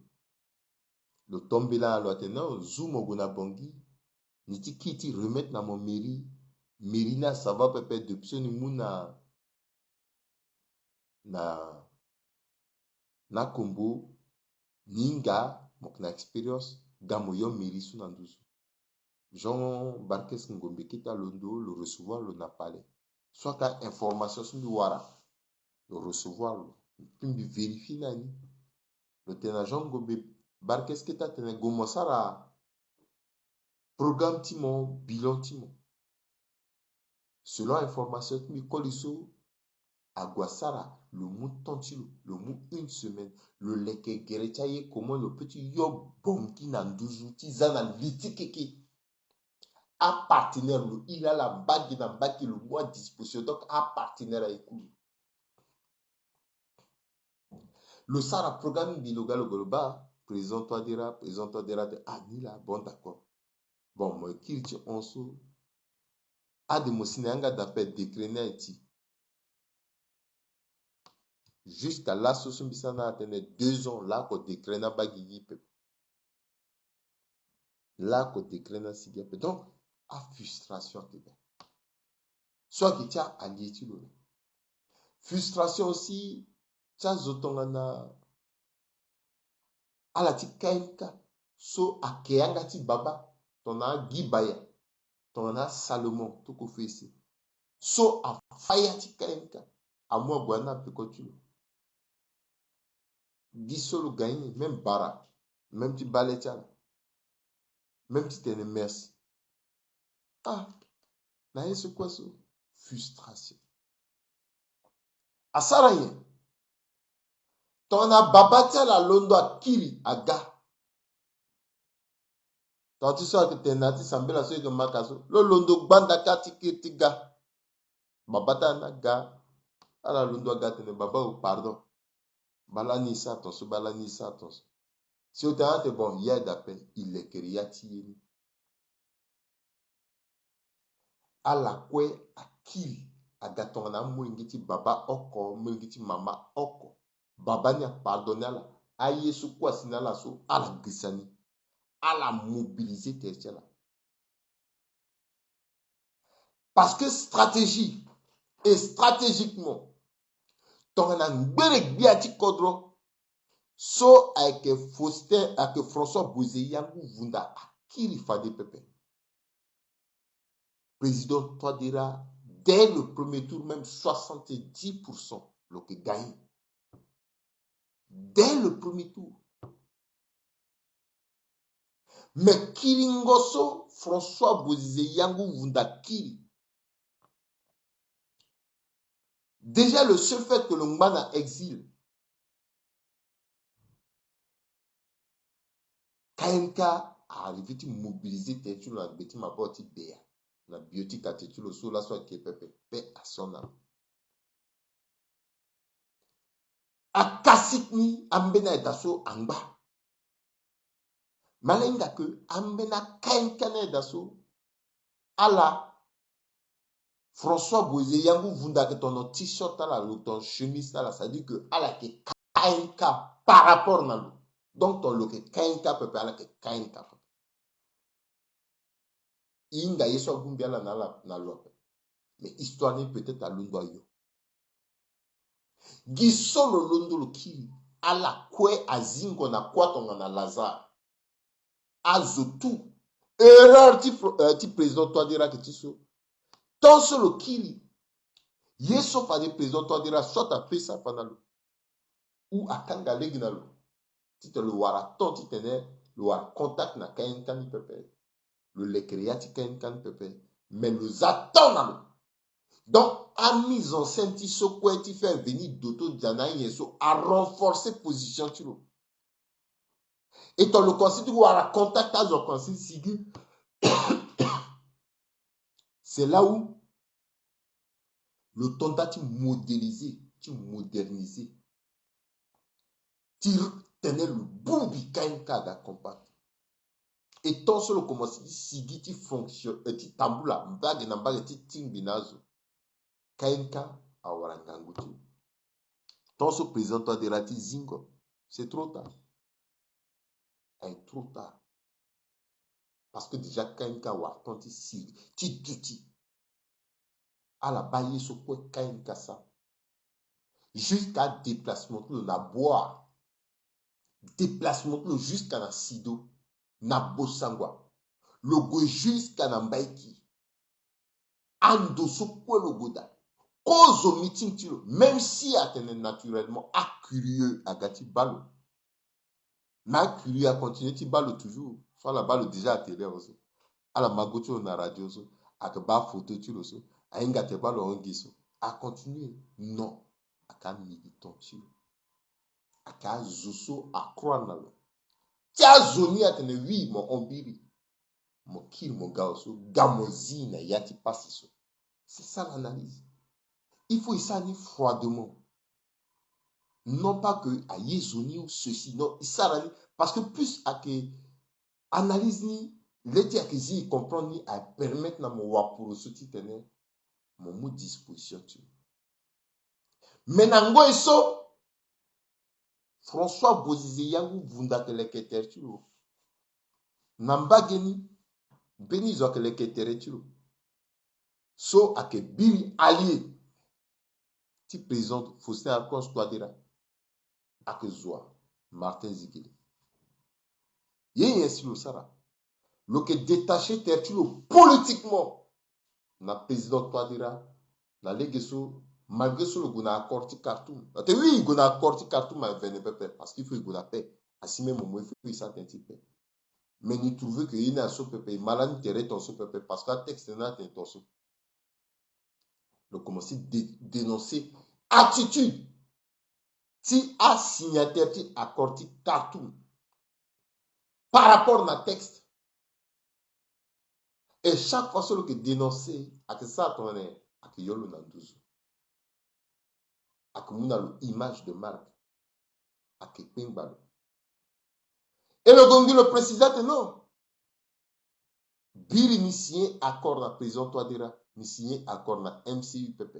le tombe là lo atena zumo gona bongi niti kiti remettre na mon mairie Mirina ça va pepe de psoni muna na kombo ninga mok na expérience gamoyo mairie sous nanduzu Jean Barkes Ngombe kita londo le recevoir le napalais soit ka information sur wara le recevoir le puis vérifier nani le tena Jean Ngombe Barkes kita tena gomosara programme timo bilan timo selon information mi koliso Aguasara, le mou tantilo, le mou une semaine, le leke gerechaye, comment le petit yo bonki nanduzu, tizana litikiki, un partenaire, il a la bague dans bague, le mois à disposition, donc un partenaire à écouter. Le Sara programme bilogal goloba, présente-toi dira, ah, ni là, bon d'accord. Bon, moi, qui dit on sou, a de mosinanga d'appel décréné iti. Jusqu'à la Sosumbisana atteint 2 ans, là, qu'on décréna bagigi. Là, qu'on décréna sigape. Donc, à frustration, soit qui tient à l'étude. Frustration aussi, tient zotongana à la tikainka, so a keangati baba, ton a gibaya, ton a Salomon, tout qu'on fait ici. So a fayati kainka, à moi, guana, pekotulo. Gisolo gagne, même bara, même tu baletial, même si tu es une merci. Ah, na c'est quoi ça? Frustration. Asaraye, ton a babatia la londo a kiri aga. Tant tu sais que t'es nati sambe la soye que makaso, lo londo banda kati kitiga. Babata na ga, ala londo aga tene baba ou pardon. Bala ni sa attention, bala ni sa attention. Si o t'as un bon, y'a d'appel, il est kriati. Ala kwe akili agatonga na mwingiti baba oko mwingiti mama oko baba ni pardonné ala ayesu kwa sinala so ala gisani ala mobiliser tertiala parce que stratégie et stratégiquement tonga na ngbere biati kodro so avec Faustin avec François Bozeyangu vunda akili fade pepe président Touadéra, dès le premier tour, même 70% le que gagne. Dès le premier tour. Mais Kiringoso, François Bozize Yangu Vunda Kiri, Déjà, le seul fait que l'on a exil, KNK a arrivé à mobiliser Tétu dans la bêtise, ma porte BA. La biotique à Tétu, le sol, la soit qui est paix à son âme. A Kassikni, Ambena et Dasso, Amba. Malenga que Ambena KNK et Dasso, à la François Boisé, Yangou Vunda, que ton t-shirt, ton chemise, ça veut dire que à la KNK par rapport à nous. Donc, ton loke KNK peut pas, à la KNK. Inga yeso gumbia la na lope. Mais histoire n'est peut-être à l'undo yo. Gisolo londo lo kili. Ala kwe azingo na kwatonga na Lazare. Azotu. Erreur ti président toi dira que tu so. Tant solo kili. Yeso fa de président toi dira soit à pesa fanalo. Ou à kanga leginalo. Si te le wara ton ti tene. Le wara contact na kayen kani pepe. Le lekreya ti kayen kani pepe. Mais nous attendons. Donc, à mise en scène, tu sais quoi, tu fais venir Doto Diana Yeso à renforcer position. Et tu le considères à la contact à le considère. C'est là où le tonda tu modélisé, tu modernisé. Tu tenais le bout du kainka d'accompagner. Et ton seul commence à dire, tu fonctionnes, tu tamboula, bague na bague, tu timbinazo. Kainka a warangangutu. Ton se présente toi de rati zingo. C'est trop tard. C'est trop tard. Parce que déjà, Kainka Warton, ti à la baille sur quoi Kainka ça. Jusqu'à déplacement, le na boire. Déplacement, jusqu'à na sido, na bosangwa. Le go jusqu'à na mbaiki. Ando sur quoi le goda. Cause au meeting, même si atteint naturellement, à curieux, à gati balo. Mais curieux à continuer, ti balo toujours. Soit la balle déjà à télé aussi. À la magoto na radio aussi. À que bas photo tu le sais. À une gâte pas le ongiso. À continuer. Non. À qu'un militant tu. À qu'un zoso à croire na lo. Tia zoni à tene oui mon ombiri. Mon kill mon gars aussi. Gamozine yati passiso. C'est ça l'analyse. Il faut y s'en froidement. Non pas que à yezoni ou ceci. Non. Ça parce que plus à que analyse ni. L'été à qu'ils comprennent ni à permettre na mon wapuro ce titane. Mon mot disposition tu. Menango eso François Bozize yangu vunda teleketer tu. Nambageni beni zo teleketer tu. So ake biri allié ti présente Faustin Alphonse Touadéra ake zoa Martin Zigeli. Yé ainsi le sara. Lo que détaché tertulo politiquement na président Touadéra na legeso malgré ce le gona accord ti Khartoum. Oui, gona accord ti Khartoum a venu peuple parce qu'il faut gona paix. Ainsi même il faut il s'entend paix. Mais nous trouvons que il y a un peuple malade terre ton peuple parce que texte n'a ton so. Le commencer dénoncer attitude ti a signataire ti accord ti Khartoum par rapport à texte. Et chaque fois que dénoncer à que ça ton est à que yolo na douze. À que mon a l'image de marque à que Pimbalo. Et le Gongi le précisait non. Biri ni signé accord na président Touadéra, ni signé accord na MCU PP.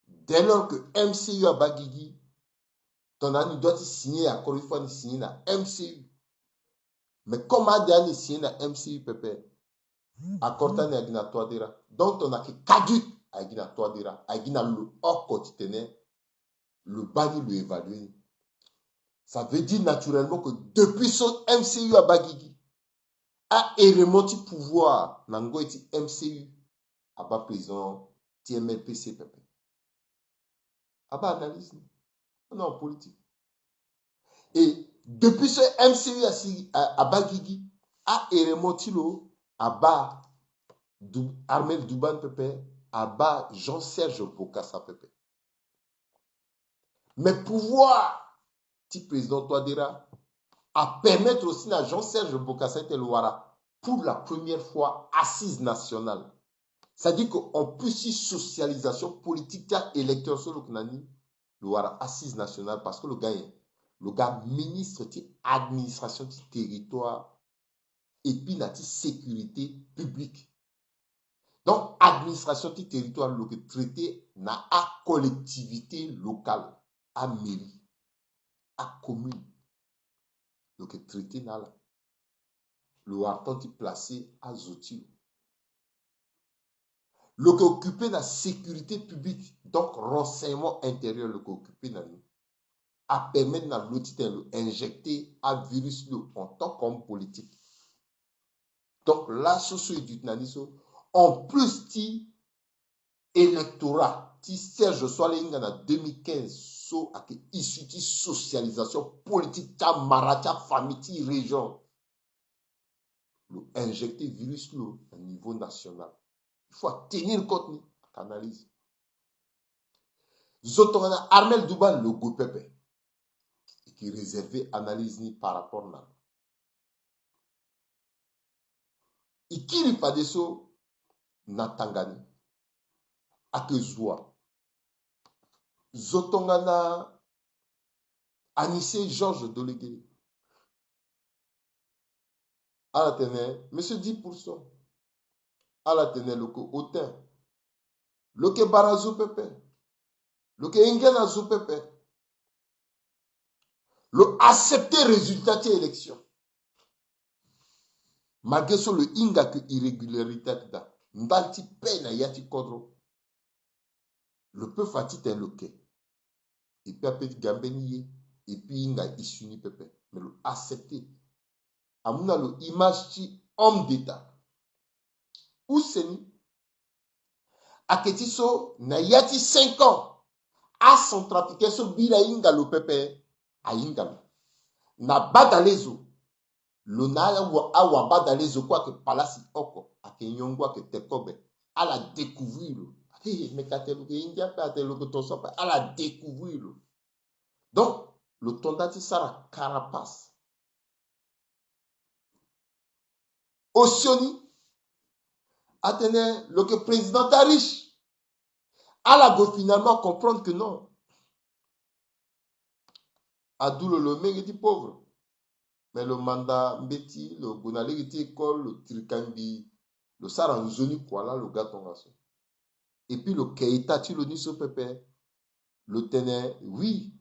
Dès lors que MCU a bagigi, ton ami doit signer accord une fois ni signé na MCU. Mais comment a ni signé na MCU PP? Accord na agina Touadéra. Donc on a que caduc agina Touadéra, agina le hors quotidien, le bani le évaluer. Ça veut dire naturellement que depuis son MCU a bagigi, a remonté pouvoir nango eti MCU a bas président TMLP CPP. A bas analyse non politique. Et depuis ce MCU a bagigi a remonté lo a bas Armel Douban Pepe a bas Jean-Serge Bokassa Pepe. Mais pouvoir, petit président Touadéra, à permettre aussi à Jean-Serge Bokassa Telouara, pour la première fois, assise nationale. C'est-à-dire qu'on peut si socialisation politique électeur sur le Knani, le assise nationale, parce que le gars ministre de l'administration du territoire et puis la sécurité publique. Donc, administration du territoire, le traité na à collectivité locale, à mairie, à commune. Le traité na là. Le harton placé à Zoti. Le qui occupé de la sécurité publique, donc renseignement intérieur, le qui occupé de à permettre de injecter un virus en tant qu'homme politique. Donc, la socio-éducation, en plus, ti électorat, ti Serge Soalenga en 2015, so a issu de socialisation politique, ta marata famille, ti région, injecter virus au niveau national. Il faut tenir compte de l'analyse. Zotongana Armel Douban le Gopepe qui réservé analyse ni par rapport à Ikiri Padeso Natangani Akezua Zotongana Anissé Georges Dolégué à la tenue, monsieur 10%. À la tenue, le hautain. Le que Barazo Pepe. Le que Ingena Zo Pepe. Le accepter résultat de l'élection. Malgré ça, le inga que irrégularité da. Ndalti peine yati kodro. Le peu fatigué est le quai. Et puis après gambeni et puis inga isuni pepe. Mais le accepter. Amuna le image ti homme d'état. Où c'est ni? Aketiso na yati 5 ans. A son trafiqué so bila inga le pepe. A inga. Na badalezo. Le na awa badalezo quoi que palasi oko. Ake nyongwa que tekobe. À la découvrir. Mais quand à la découvrir. Donc, le tondati sera carapace. Ossioni, Athénée, le que président est riche, à la go finalement comprendre que non. Adoul le mec est pauvre. Mais le mandat Mbeti, le Gonale était école, le Trikambi, le Saranzoni, quoi là, le gâteau. Et puis le Keita, tu le dis Pepe, le tenait, oui,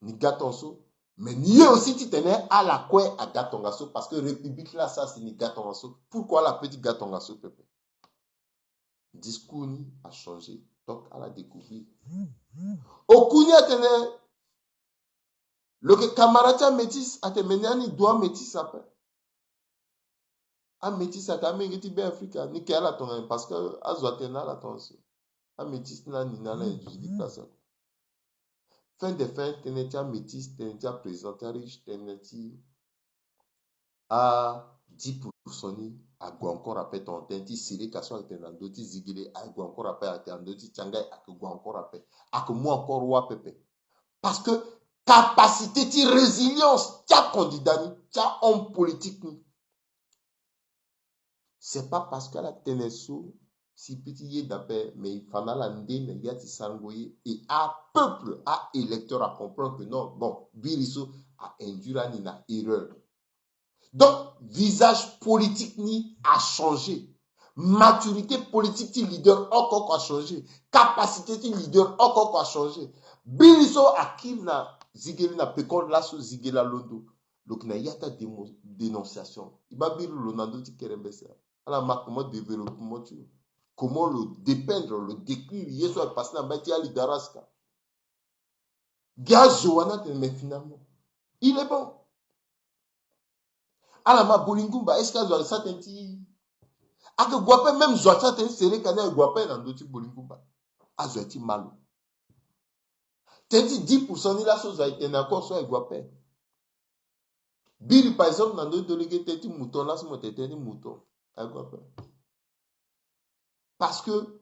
ni gâteau. Mais ni aussi tu tenais à la quoi à Gatongasso parce que République là, ça c'est ni Gatongasso. Pourquoi la petite Gatongasso, Pepe? Discours a changé. Donc, à la découvrir. Okuni a tenu. Le que camarade métis a tenu. Ni doit métis après. A métis a quand même été bien africain. Ni qu'elle a ton parce que a zoatena la tension. A métis n'a ni n'a la juridique place. Fin de fin, tenetia métis, tenetia présenté riche, tenetia à 10% ni a go encore après ton tenti siri kaso a tenando ti zigile a go encore après a tenando ti changai a go encore après a que moi encore roi pepe parce que capacité de résilience tia candidat ni tia homme politique ni c'est pas parce que la teneso si petit yé d'appel mais il fallait la ndene yati sangoye et à peuple à électeur à comprendre que non bon biriso a endura ni na erreur. Donc, visage politique ni a changé. Maturité politique du leader encore a changé. Capacité du leader encore a changé. Biliso akim na zigeli na pekon laso zigela londo. Donc, na yata dénonciation. Il va dire le nando ti kerembese. Alors, comment développement tu comment le dépeindre, le décrire. Yeso a passé na bati ali daraska. Gaz Johanna, mais finalement, il est bon. Alama Bolingumba, est-ce qu'elle a certains petits. A que Guapé même soit certains serrés quand elle Guapé dans d'autres Bolingumba. A Zoati malo. T'as dit 10% de la chose a été encore sur Guapé. Bill, par exemple, dans d'autres délégués, t'as dit mouton, là, c'est moi, t'as dit mouton. A Guapé. Parce que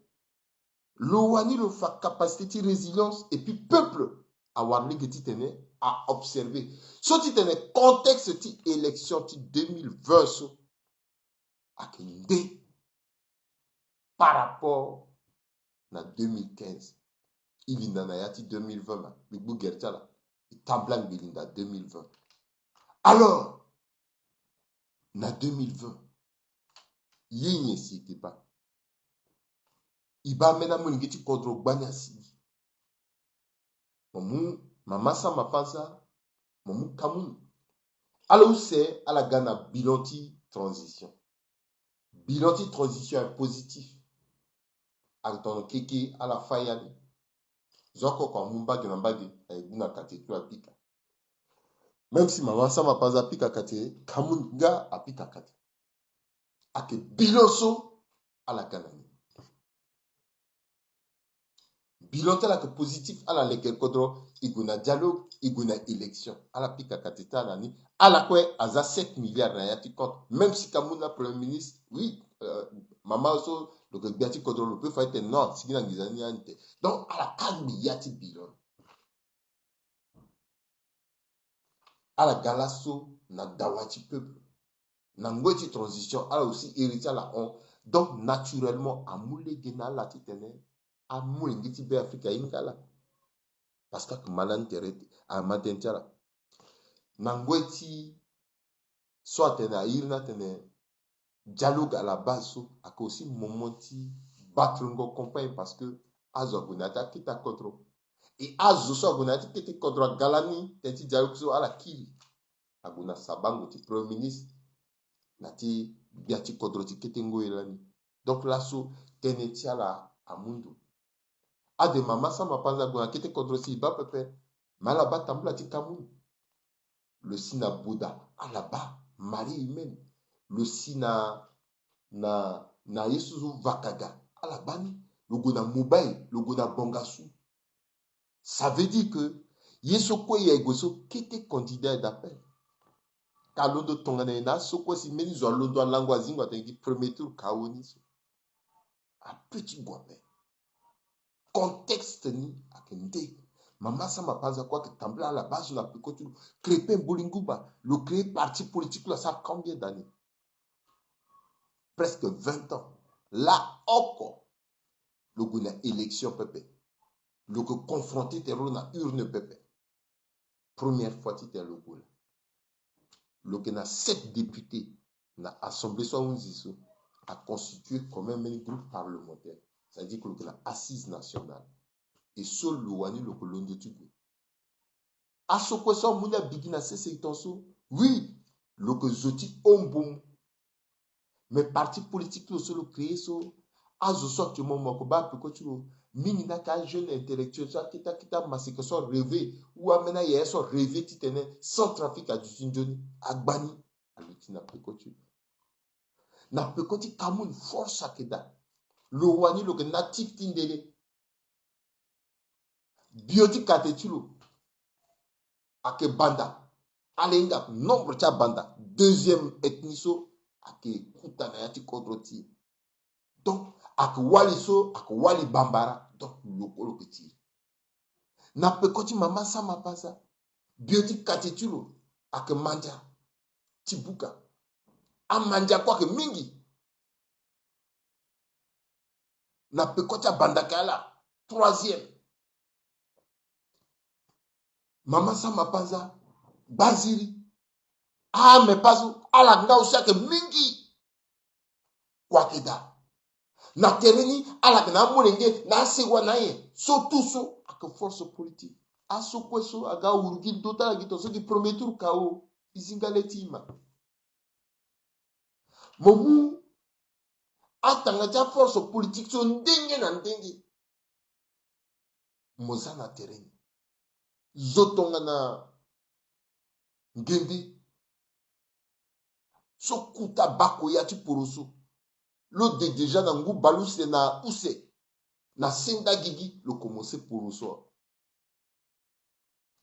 l'Ouani, le capacité de résilience, et puis peuple, avoir ligue titane à observer. Ce titane contexte ti élection ti 2020 so à kende par rapport à 2015. Il y en a 2020 là, le Bougertia là, il tablan bilinda 2020. Alors, en 2020, il n'y a pas. Il va maintenant mon ngiti kodro gbanya si. Maman sa ma panza, maman kamun. Alors c'est à la Ghana bilanti transition. Bilanti transition est positif. Anton keke à la fayali. Zoko kwa mumbage na mbage aiguna kate tu apika. Même si maman sa ma panza apika kate, kamun ga apika kate. Ake bilanso à la Ghana. Bilan tel que positif à la lequel kodro iguna dialogue iguna élection à la pika katita nani à la quoi aza 7 milliards na yati compte même si kamuna premier ministre oui maman also donc biati kodro le peut faire non sigina ngizani ante donc à la 4 milliards bilan à la galasso na dawati peuple na ngoti transition à la aussi héritier la on donc naturellement à moule gena la titene à moule ngiti be afrika ingala parce que malan teret a matentiala nangweti soit tena irna tene dialogue à la base so a aussi momenti battre ngo campagne parce que azo gunata kita kontro et azo so gunata kita kontro galani tenti dialogue so ala kili aguna sabango ti premier ministre nati biati kontro ti ketengo elani donc là so tene tiala amundu a de mama sa mapanza guna kete kontro si ba pepe malaba tambula ti kamun le sina Bouddha à là-bas Marie humaine le sina na Yesuzu Vakaga à la bani le gona mobile le gona bongasu ça veut dire que Yesu ko ya egoso kete candidat d'appel kalondo tongana na soko si meni zo londo langwa zingwa tengi premier tour kawoni so a petit guape contexte ni akende Maman ça m'a pas à quoi que Tambla à la base on a pu continuer. Crépin Bolinguba, le créer parti politique là, ça a combien d'années? Presque 20 ans. Là encore, le goût élection pépé. Le goût confronté terreau na urne pépé. Première fois tu le goût. Le goût na 7 députés na assemblée soit a constitué comme un groupe parlementaire. C'est-à-dire que le goût na assise nationale. Et seul le wani le colonie de a soko so muna bigina c'est itonso oui le que zoti ombum mais parti politique le solo créé so azo so tu mo ko ba pe ko tu mini na ka jeune intellectuel so kita masike so rêver ou amena ye so rêver titene sans trafic à du sinjoni agbani alutina pe ko tu na pe ko ti kamun force akeda le wani le natif tindele biotique katetulo ake banda alenga nombre cha banda deuxième ethnie so ake kuta na yati kodroti donc ake wali so ake wali bambara donc lokolo petit na pekoti mama sama pasa bioti katetulo ake manja tibuka amanja kwa ke mingi na pekoti banda kala troisième mama sama pasa baziri mais pas ala nga usake mingi kwa keda na tereni ala na mulenge na segwa na ye so tout so ak force politique aso kweso aga urugin total gito so di premier tour kao isingaletima momu atanga ja force politique so ndenge na ndenge mozana tereni zotonga na ngendi so kuta bako ya ti poroso lo de déjà na ngu baluse na use na senda gigi lo commencer poroso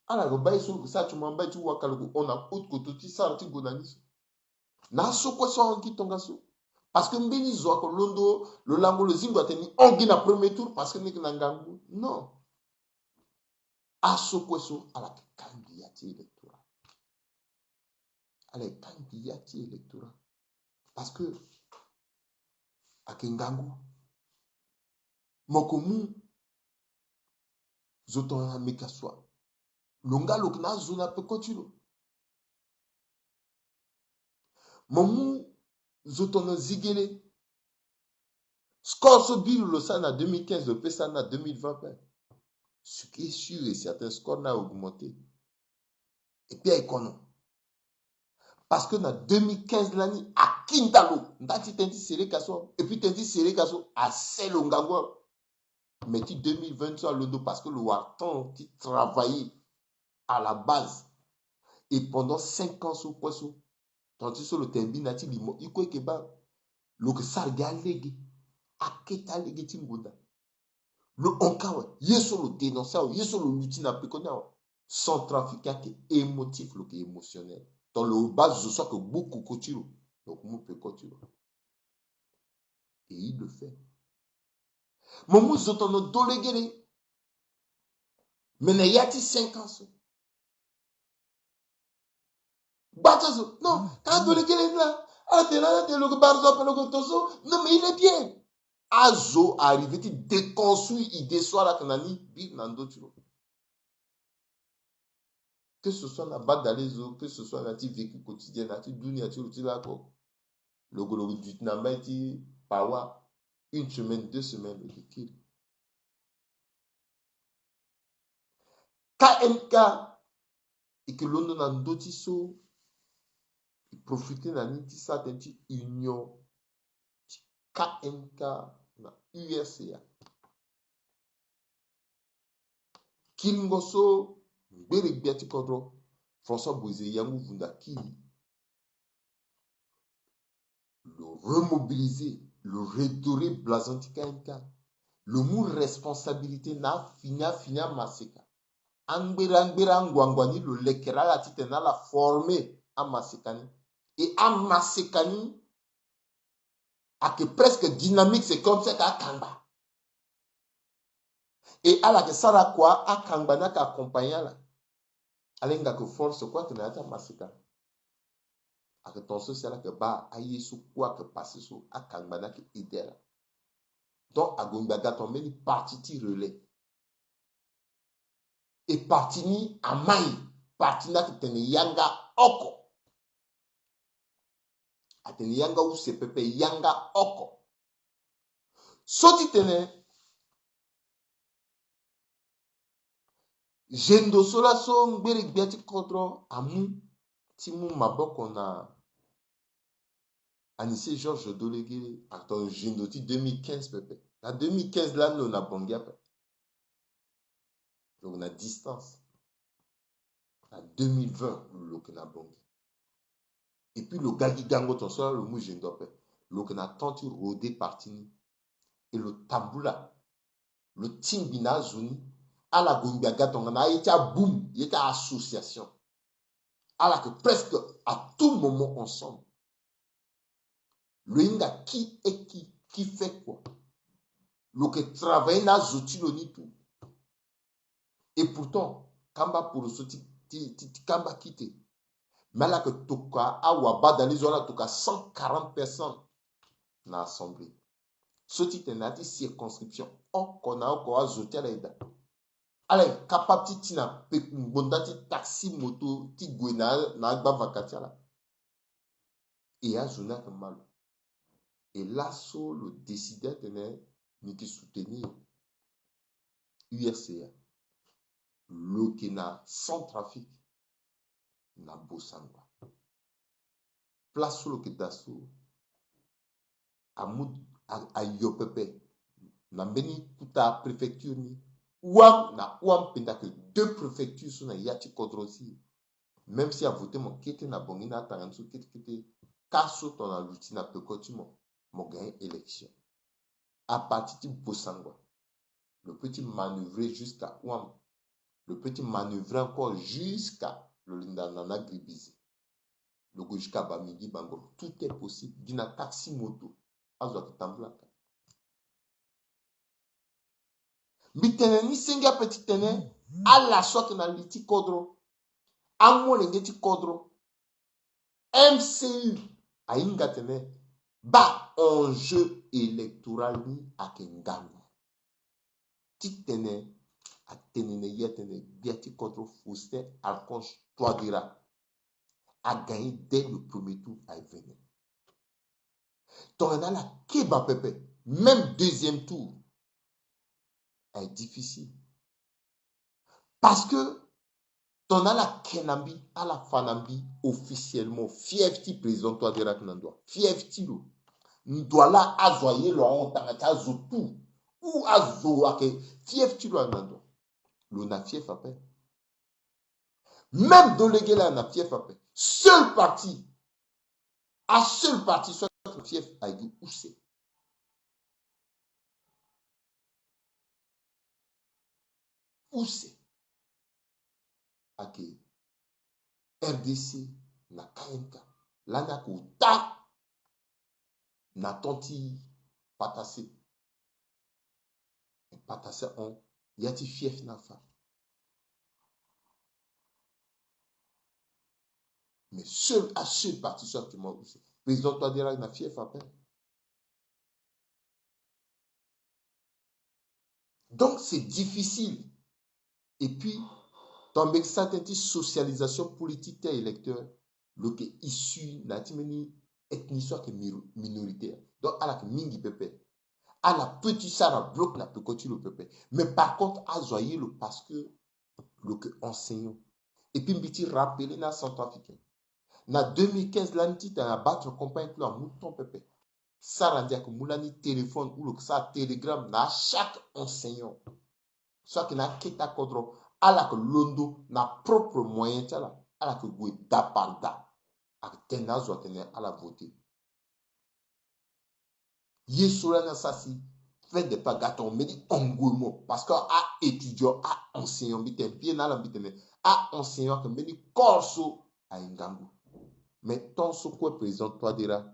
ala go bay so sa tu mamba tu wakalo ko on a autre ko ti sa ti gonaniso na so ko so ngi tonga so parce que mbini zo ko londo lo lango le zingo ateni ongi na premier tour parce que ni na ngangu non asokweso ala kandidati électoral. Ala kandidati électoral. Parce que akengangu mokomu zotona mekaswa longa lokna zona pekotilo momu zotona zigele score so bill le sana 2015 le pesana 2020. Ce qui est sûr et certain, score n'a augmenté. Et puis économie. Parce que dans 2015 l'année à Kindalo, ndati tendi serré kaso et puis tendi serré kaso à Selongango. Mais tu 2023 le dos parce que le Warton qui travaillait à la base et pendant 5 ans sur poisson. Tandis sur le tembi nati limo iko keba le que ça galègue à keta légé timbunda. Le onkawa yeso le dénonçant yeso le lutina pekona sans trafiquant qui est émotif le qui est émotionnel. Dans le bas je sens que beaucoup couture donc mon peut couture et il le fait. Momu zotono dolegere mais ne yati 5 ans. Batazo non quand dolegere là ah t'es là t'es le barzo pe le toso non mais il est bien. Azo arrivé tu déconstruit il déçoit la kanani bi nando turo. Que ce soit la bas d'alezo que ce soit la ti vécu quotidien la ti dunia ti uti la ko le golo du namba ti pawa 1 semaine 2 semaines le kiri. KMK et que l'on a notiso profiter na niti sa tenti union KMK na URCA Kilingoso Bere Biati Kodro François Boise Yangu Vundaki le remobiliser, le redorer Blazanti KMK le mot responsabilité na finia maseka Angbera ngwangwani le lekera la titena la formé à masekani et à masekani à que presque dynamique c'est comme ça qu'à Kamba et à la que ça la quoi à Kamba n'a qu'accompagner là alenga que force quoi que n'a pas maseka à que ton social là que ba aïe sous quoi que passer sous à Kamba n'a que aider là donc à Gombaga tombe ni parti relais et parti ni à Maï parti n'a que tene yanga oko ateni yanga ou se pepe yanga oko soti tene jendo sola so ngbere gbiati kodro amu timu maboko na Anissé Georges Dolegere attends jendo ti 2015 pepe na 2015 là on a bongia pepe donc on a distance na 2020 le que na bongi et puis le gagi gango ton sola le mou jendo pepe le que na tenti rodé partini et le tabula le timbina zuni à la Gombiaga tongana il y a boum il y a association à la que presque à tout moment ensemble le inga qui est qui fait quoi le que travaille na zoti le ni tout et pourtant kamba pour ce kamba quitter mais là que toka awaba dans les zones toka 140 personnes dans l'assemblée ce titre n'a dit circonscription on connaît encore zoti à l'aide allez capable titina bondati taxi moto ti gwena na agba vakatia là et à zona comme mal et là le décideur tenait ni qui soutenir URCA le qui n'a sans trafic na bosangwa place sur le qui dasso à yopepe na mbeni kuta préfecture ni ouam na ouam penda que 2 préfectures sont na yati kodrosi même si a voté mon kete na bongi na tangansu kete kaso ton na luti na pekotimo mo gagne élection à partir de bosangwa le petit manœuvrer jusqu'à ouam le petit manœuvrer encore jusqu'à le lindanana gribizi le go jusqu'à bamigi bango tout est possible dina taxi moto azwa kitambulaka mitene ni senga petit tene ala soki na liti kodro amolenge ti kodro MCU ainga tene ba enjeu électoral ni ake ngangu ti tene atenene yetene biati contre Faustin Archange Touadéra a gagné dès le premier tour à venir. Donc on a la Keba Pepe, même deuxième tour est difficile. Parce que ton a la Kenambi, à la Fanambi, officiellement, fief-ti président Touadéra Knandoa, fief-ti lo, n'doila azoyer lo honte à zotou, ou azoake, fief-ti lo Knandoa, lo na fief après. Même délégué là na fief après. Seul parti, soit notre fief a dit où c'est. Où c'est? Ok. RDC na KMK. Là na kota na tonti patase. Patase on yati fief na fa. Mais seul parti soit que moi où c'est. Président Touadéra na fief après. Donc c'est difficile. Et puis, dans une certaine socialisation politique des électeurs, le qui est issu de ethnie soit minoritaire. Donc, à la mingi pepe, à la petite sara bloc na peut continuer le pepe. Mais par contre, à zoyer le parce que le que enseignant. Et puis, m'biti rappeler na Centrafricain. Na 2015, l'anti a battre campagne pour un mouton pepe. Ça rend dire que moulani téléphone ou le ça télégramme na chaque enseignant. Soit qu'il n'a qu'à kodro, ala que londo na propre moyen tala, ala que gwe dapanda, a tena zo tene ala voter. Yesola na sasi, fait de pas gâteau, mais dit engouement, parce que a étudiant, a enseignant, biten, bien ala bitene, a enseignant que me dit corso a ingangu. Mais ton so quoi président Touadéra,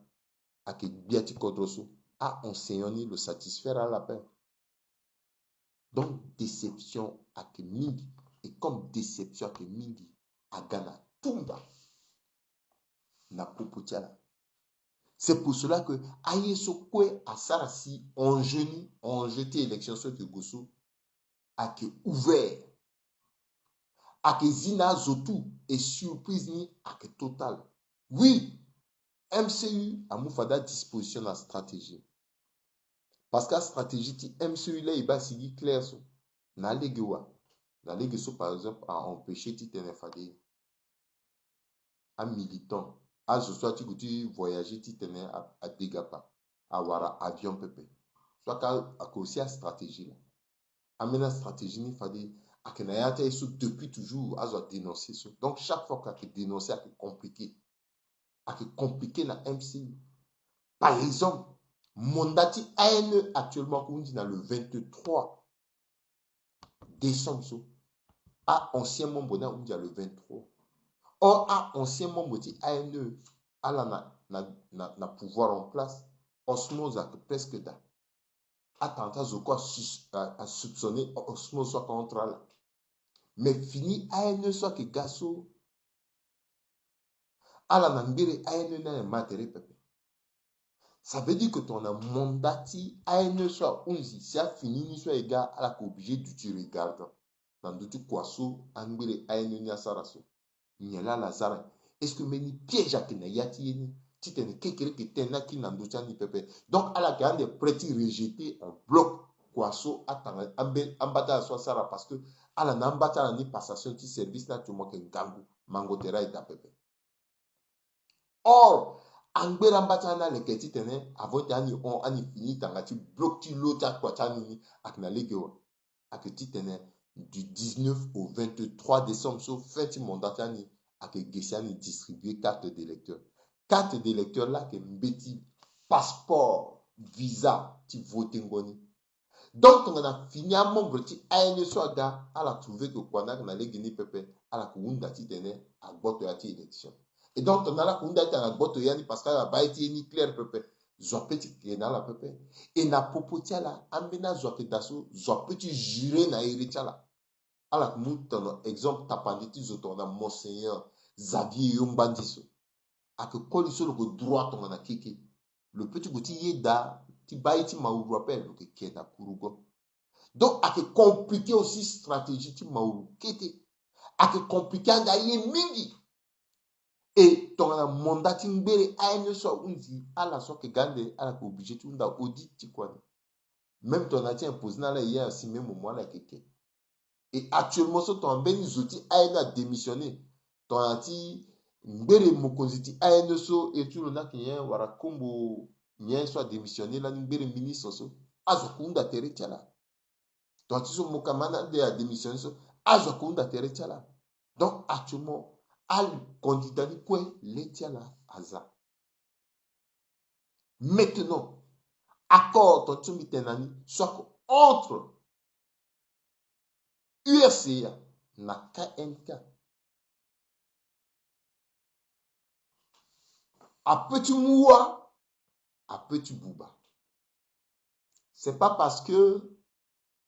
a que biati kodroso, a enseignant ni le satisfaire à la paix. Donc, déception à que mingi. Et comme déception à que mingi, à Ghana, Tumba, na popotiala. C'est pour cela que Ayeso Kwe a Sarasi, on jeté élection sur que Gosso, à que ouvert, à que Zina Zotou, et surprise ni à que total. Oui, MCU a moufada disposition la stratégie. Parce que la stratégie, MCU là, il va signer clair. Na legewa. Na legeso, par exemple, a empêché Titenefade, un militant, à ce soit tu voyager Titene à Degapa, à Wara avion pepe. Soit qu'à aussi la stratégie là. Amena stratégie ni fade, à Kenayate depuis toujours, à dénoncer ça. Donc chaque fois qu'il a dénoncé, à compliqué la MCU. Par exemple, Mondati ANE actuellement, comme on dit dans le 23 décembre, a ancien membre on dit le 23. Or, a ancien membre de ANE, a la pouvoir en place, osmose a presque da. A tenté à soupçonner osmose soit contre là. Mais fini ANE soit que gasso, a la nambire ANE n'a matériel pepe. Ça veut dire que ton mandati ANE soit 11, si a fini, ni soit égal à la obligé de tu regardes. Dans d'autres poissons, angbire ANE ni a saraso. Nyela lazara. Est-ce que meni piège à kena yati yeni? Titene kekere que tena ki nandocha ni pepe. Donc à la grande prêti rejeté en bloc poisson attend ambata soit sara parce que à la nambata ni passation ti service na tu moke ngangu mangotera et pepe. Or Angber ambata na le keti tene avant ani on ani fini tangati bloc ti lota kwa tani akna legewa aketi tene du 19 au 23 décembre so fait mandatani à que Gessiani distribuer carte d'électeur. Carte d'électeur là que mbeti passeport visa ti voter ngoni. Donc on a fini à membre ti aine soda à la trouver que quoi na le gini pepe à la kunda ti tene à boto ya ti élection. Et donc on a la kunda ti à boto yani parce que la baiti ni clair pepe. Zo petit que na la pepe et na popotia la amena zo que daso zo petit juré na iritia la. ala muntano exemple tapanditi zotona monseigneur Xavier Yombandiso a que koliso le droit ton na kiki le petit gouti yeda ti baiti mauru rappel que keda kurugo donc a que compliqué aussi stratégie ti mauru kete a que compliqué anga ye mingi et ton na mandati mbere ayenyo so unzi ala so que gande ala ko obligé tu nda audit ti quoi même ton a ti imposé na la hier si même moi la keke. Et actuellement, ce ton ben zoti a démissionné. Ton ati mbere mokonziti a so et tu l'as qui est wara kombo nyen soit démissionné là mbere ministre so azokunda tere tiala. Ton ati so mokamana de a démissionné so azokunda tere tiala. Donc actuellement al candidat ni quoi les tiala aza. Maintenant accord ton tu mitenani soit entre URCA na KNK. À petit moua, à petit bouba. C'est pas parce que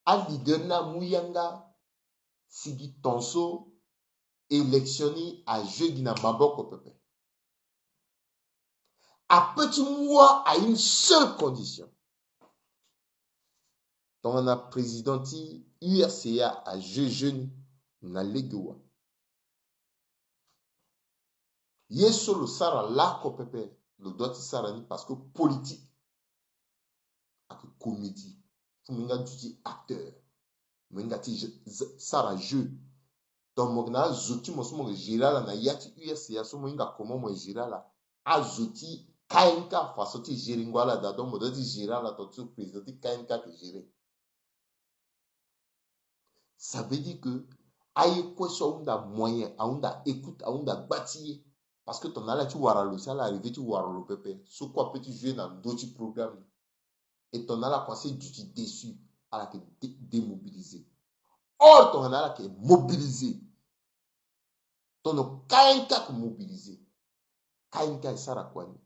à lidena mouyanga sigi tonso électionné à jeudi na maboko pepe. À petit moua à une seule condition. Donc on a présidenti URCA à jeudi na legoa. Yeso le sara la ko pepe le doti sarani parce que politique ak comédie. Fuminga duti acteur. Menga ti sara jeu. Donc mogna zoti mo sumo girala na yati USCA sumo inga komo mo girala azoti KNK fasoti giringwala da donc modoti girala to tu président KNK que gérer. Ça veut dire que aye quoi so unda moyen aunda écoute aunda bâtir parce que ton ala tu wara le ça arrivé tu wara le pépé sur quoi peux-tu jouer dans d'autres programmes et ton ala passé du déçu à la que démobiliser. Or ton ala qui est mobilisé. Ton KNK mobilisé. KNK est Sarakwani.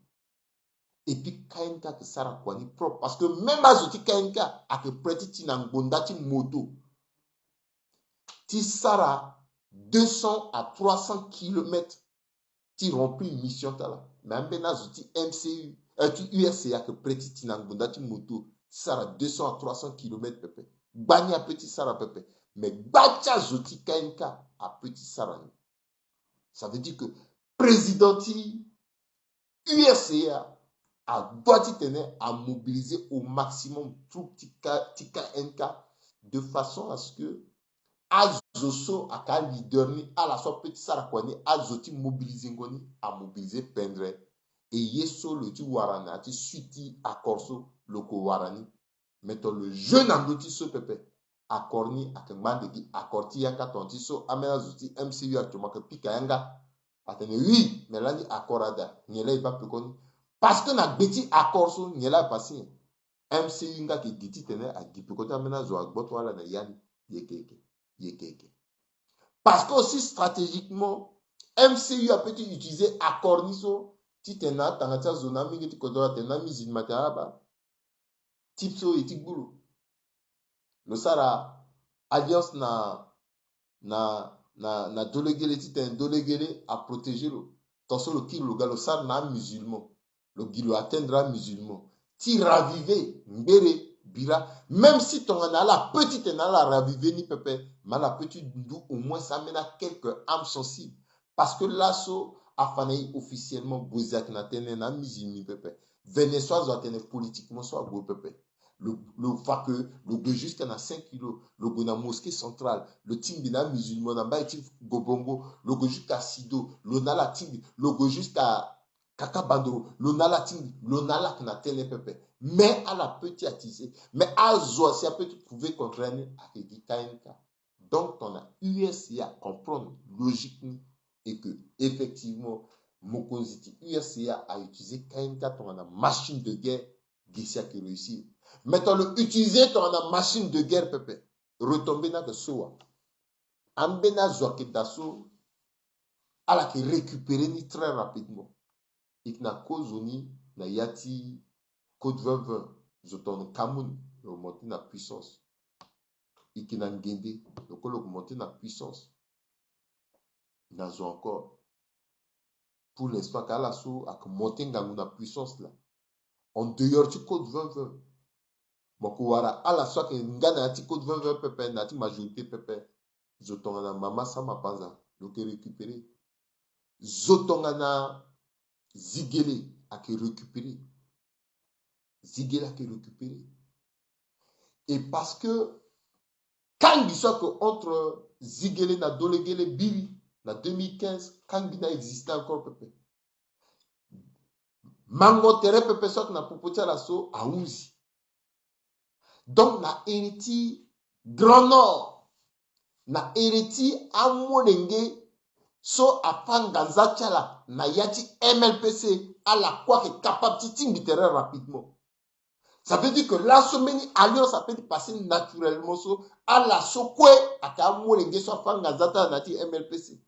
Et puis KNK est Sarakwani propre. Parce que même à ce KNK, a que prêter Tinangbondati moto. Ti Sara 200 à 300 km. Ti rempli une mission tala. Même ben azuti MCU. Tu USCA que prêter Tinangbondati moto. Sara 200 à 300 km pepe. Bani à petit Sara pepe. Mais Bacha Zoti KNK à petit Sara. Ça veut dire que président URCA a doit tenir à mobiliser au maximum tout TKNK de façon à ce que Azoso a qu'à leader à la soit petit Sarakwani Azoti mobiliser ngoni à mobiliser pendre et yeso le tu warana ti suiti à corso loko warani mettons le jeune andoti so pepe akorni akemande ki akorti yaka tonti so amena zoti MCU actuellement que pika yanga atene oui mais là ni akorada nyela iba pekoni parce que na beti accord so nyela passé MCU nga ki diti tene a dipekoti amena zo agboto wala na yani yekeke parce que aussi stratégiquement MCU a peut utiliser accord ni so titena tangata zona mingi ti kodora tena mizin mataba tipso etigulu le sara alliance na dolégué titen dolégué à protéger le dans le qui le gars le sar na musulman le guilo atteindra musulman ti raviver mbere bira même si ton a la petite na la raviver ni pepe mais la petite au moins ça mène à quelques âmes sensibles parce que l'assaut a fané officiellement bozak na tene na musulman pepe Venezuela doit tenir politiquement soit go pepe le fa que le go jusqu'à 5 kilos le go na mosquée centrale le timbina musulman na baiti gobongo le go jusqu'à Sido le nala timbi le go jusqu'à Kakabandoro le nala timbi le nala na télé pepe mais à la petite attisée mais à zo si a peut trouver contraire à KNK donc on a USCA comprendre logiquement et que effectivement Mokonziti USCA a utilisé KNK dans la machine de guerre Gessia qui réussit. Mettons-le utiliser dans la machine de guerre, pepe. Retomber dans le soa. Ambena zoake dasso, à la qui récupérer ni très rapidement. Et na kozoni, na yati, Côte Veuve, zoton Cameroun, remonter la puissance. et qui n'a ngende, donc on augmente la puissance. Nous encore. Pour l'instant, quand la sou a monté la puissance là. En dehors du code 2020. Mokuwara, à la soit que ngana ti code 2020 pepe, na ti majorité pepe. Zotongana mama sama panza, donc récupérer. Zotongana zigele a que récupérer. Zigele a que récupérer. Et parce que quand il soit que entre zigele na dolegele biri na 2015, quand il n'a existé encore pepe. Mango tere pepe soit na popotia la so a ouzi. Donc na hériti Grand Nord, na hériti amonenge so afanga chala na yati MLPC à la quoi que capable de rapidement. Ça veut dire que la semaine alliance ça peut passer naturellement so à la sokwe aka amonenge so afanga zata na ti MLPC.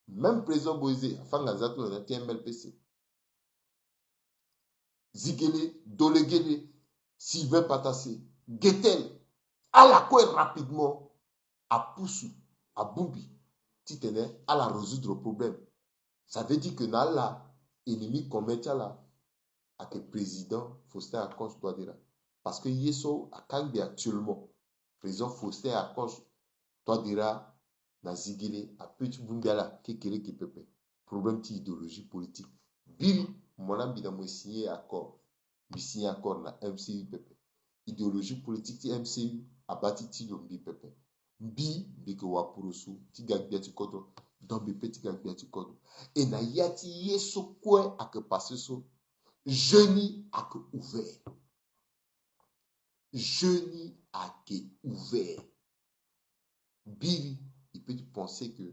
Même président Boise afanga zata na ti MLPC. Zigele, Dolegele, Sylvain Patassé, Getel, à la quoi rapidement à Poussou, à Boubi, titene, à la résoudre le problème. Ça veut dire que dans la ennemi qu'on met là, avec le président Faustin Archange Touadéra. Parce que Yeso a Kangbi actuellement, président Faustin Archange Touadéra, na Zigele, à Petit Bundala, qui pepe. Problème d'idéologie politique. Bill, mon ami, il a signé accord. Il signé accord na MCU pepe. Idéologie politique ti MCU a bâti ti yombi pepe. Bi biko wapurusu ti gagbia ti kodro dans BP ti gagbia ti kodro. Et na yati yeso kwe a que passé so jeuni a que ouvert. Jeuni a que ouvert. Billy, il peut penser que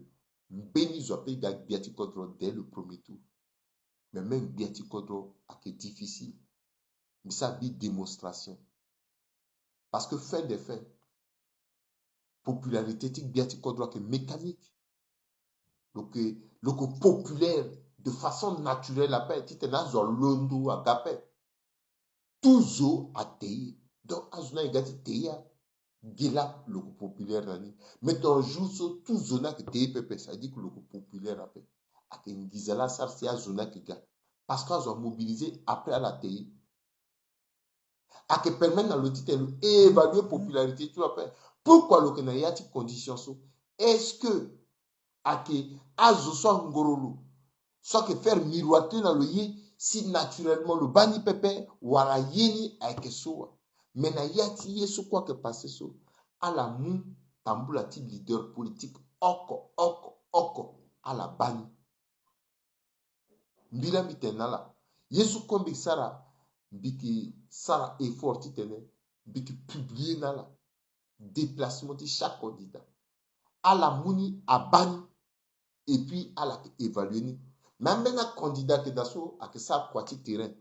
Béni Zoapé gagbia ti kodro dès le premier tour. Mais même Biati Kodro a que difficile. Mais ça dit démonstration. Parce que fin des faits, popularité tic Biati Kodro que mécanique. Donc populaire de façon naturelle après tu t'es dans londo à gapé. Toujours à teye. Donc azuna egati teya gela le populaire nani. Mais ton jour so tout zona que teye pepe ça dit que le populaire après. A que ngizala sarsia zona que gars. Parce qu'ils ont mobilisé après à la TI. À que permettre à l'autre d'évaluer la popularité. Tu vois, pourquoi le Kenya a condition so? Est-ce que à que azo soit ngorolo, soit que faire miroiter dans le yé si naturellement le bani pepe wala yeni avec so. Mais na yati yeso quoi que passer so à la mou tamboula type leader politique oko à la bani. Mbila mitenala yesu kombi sara biki sara effort titene biki publier nala déplacement de chaque candidat à la mouni à bani et puis à la évaluer ni même un candidat que d'asso a que ça quati terrain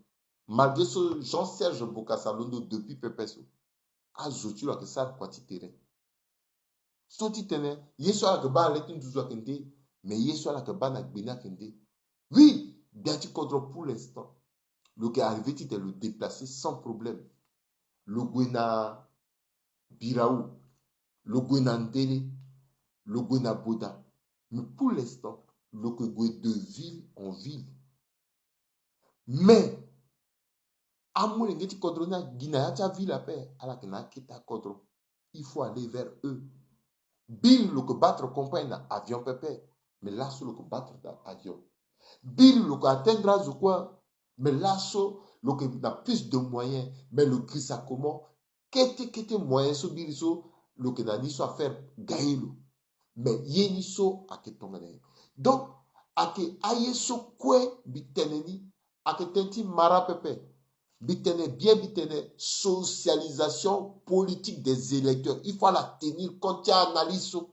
malgré ce Jean-Serge Bokassa-Londo depuis Pepeso a zotu a que ça quati terrain so titene yesu a que ba letin douzo kende mais yesu a que ba na gbena kende oui. Biati Kodro pour l'instant, le qui est arrivé, tu le déplacer sans problème. Le Gwena Biraou, le Gwena Ndele, le Gwena Boda. Mais pour l'instant, le Gwena de ville en ville. Mais, à mon engagement, Kodro na Guinea, ville à paix, à la Kena Kita Kodro. Il faut aller vers eux. Bill, le que battre compagne avion pépé. Mais là, sur le que battre avion. Bill, le atteindra ce quoi, mais là, le qui a plus de moyens, mais le qui ça comment, qu'est-ce moyen, so Bill, le qui a dit soit faire gagner, mais yeni so à que ton donc, à que aye so quoi, biteneni, à que tenti mara pepe, bitene bien bitene, socialisation politique des électeurs, il faut la tenir compte, analyse so.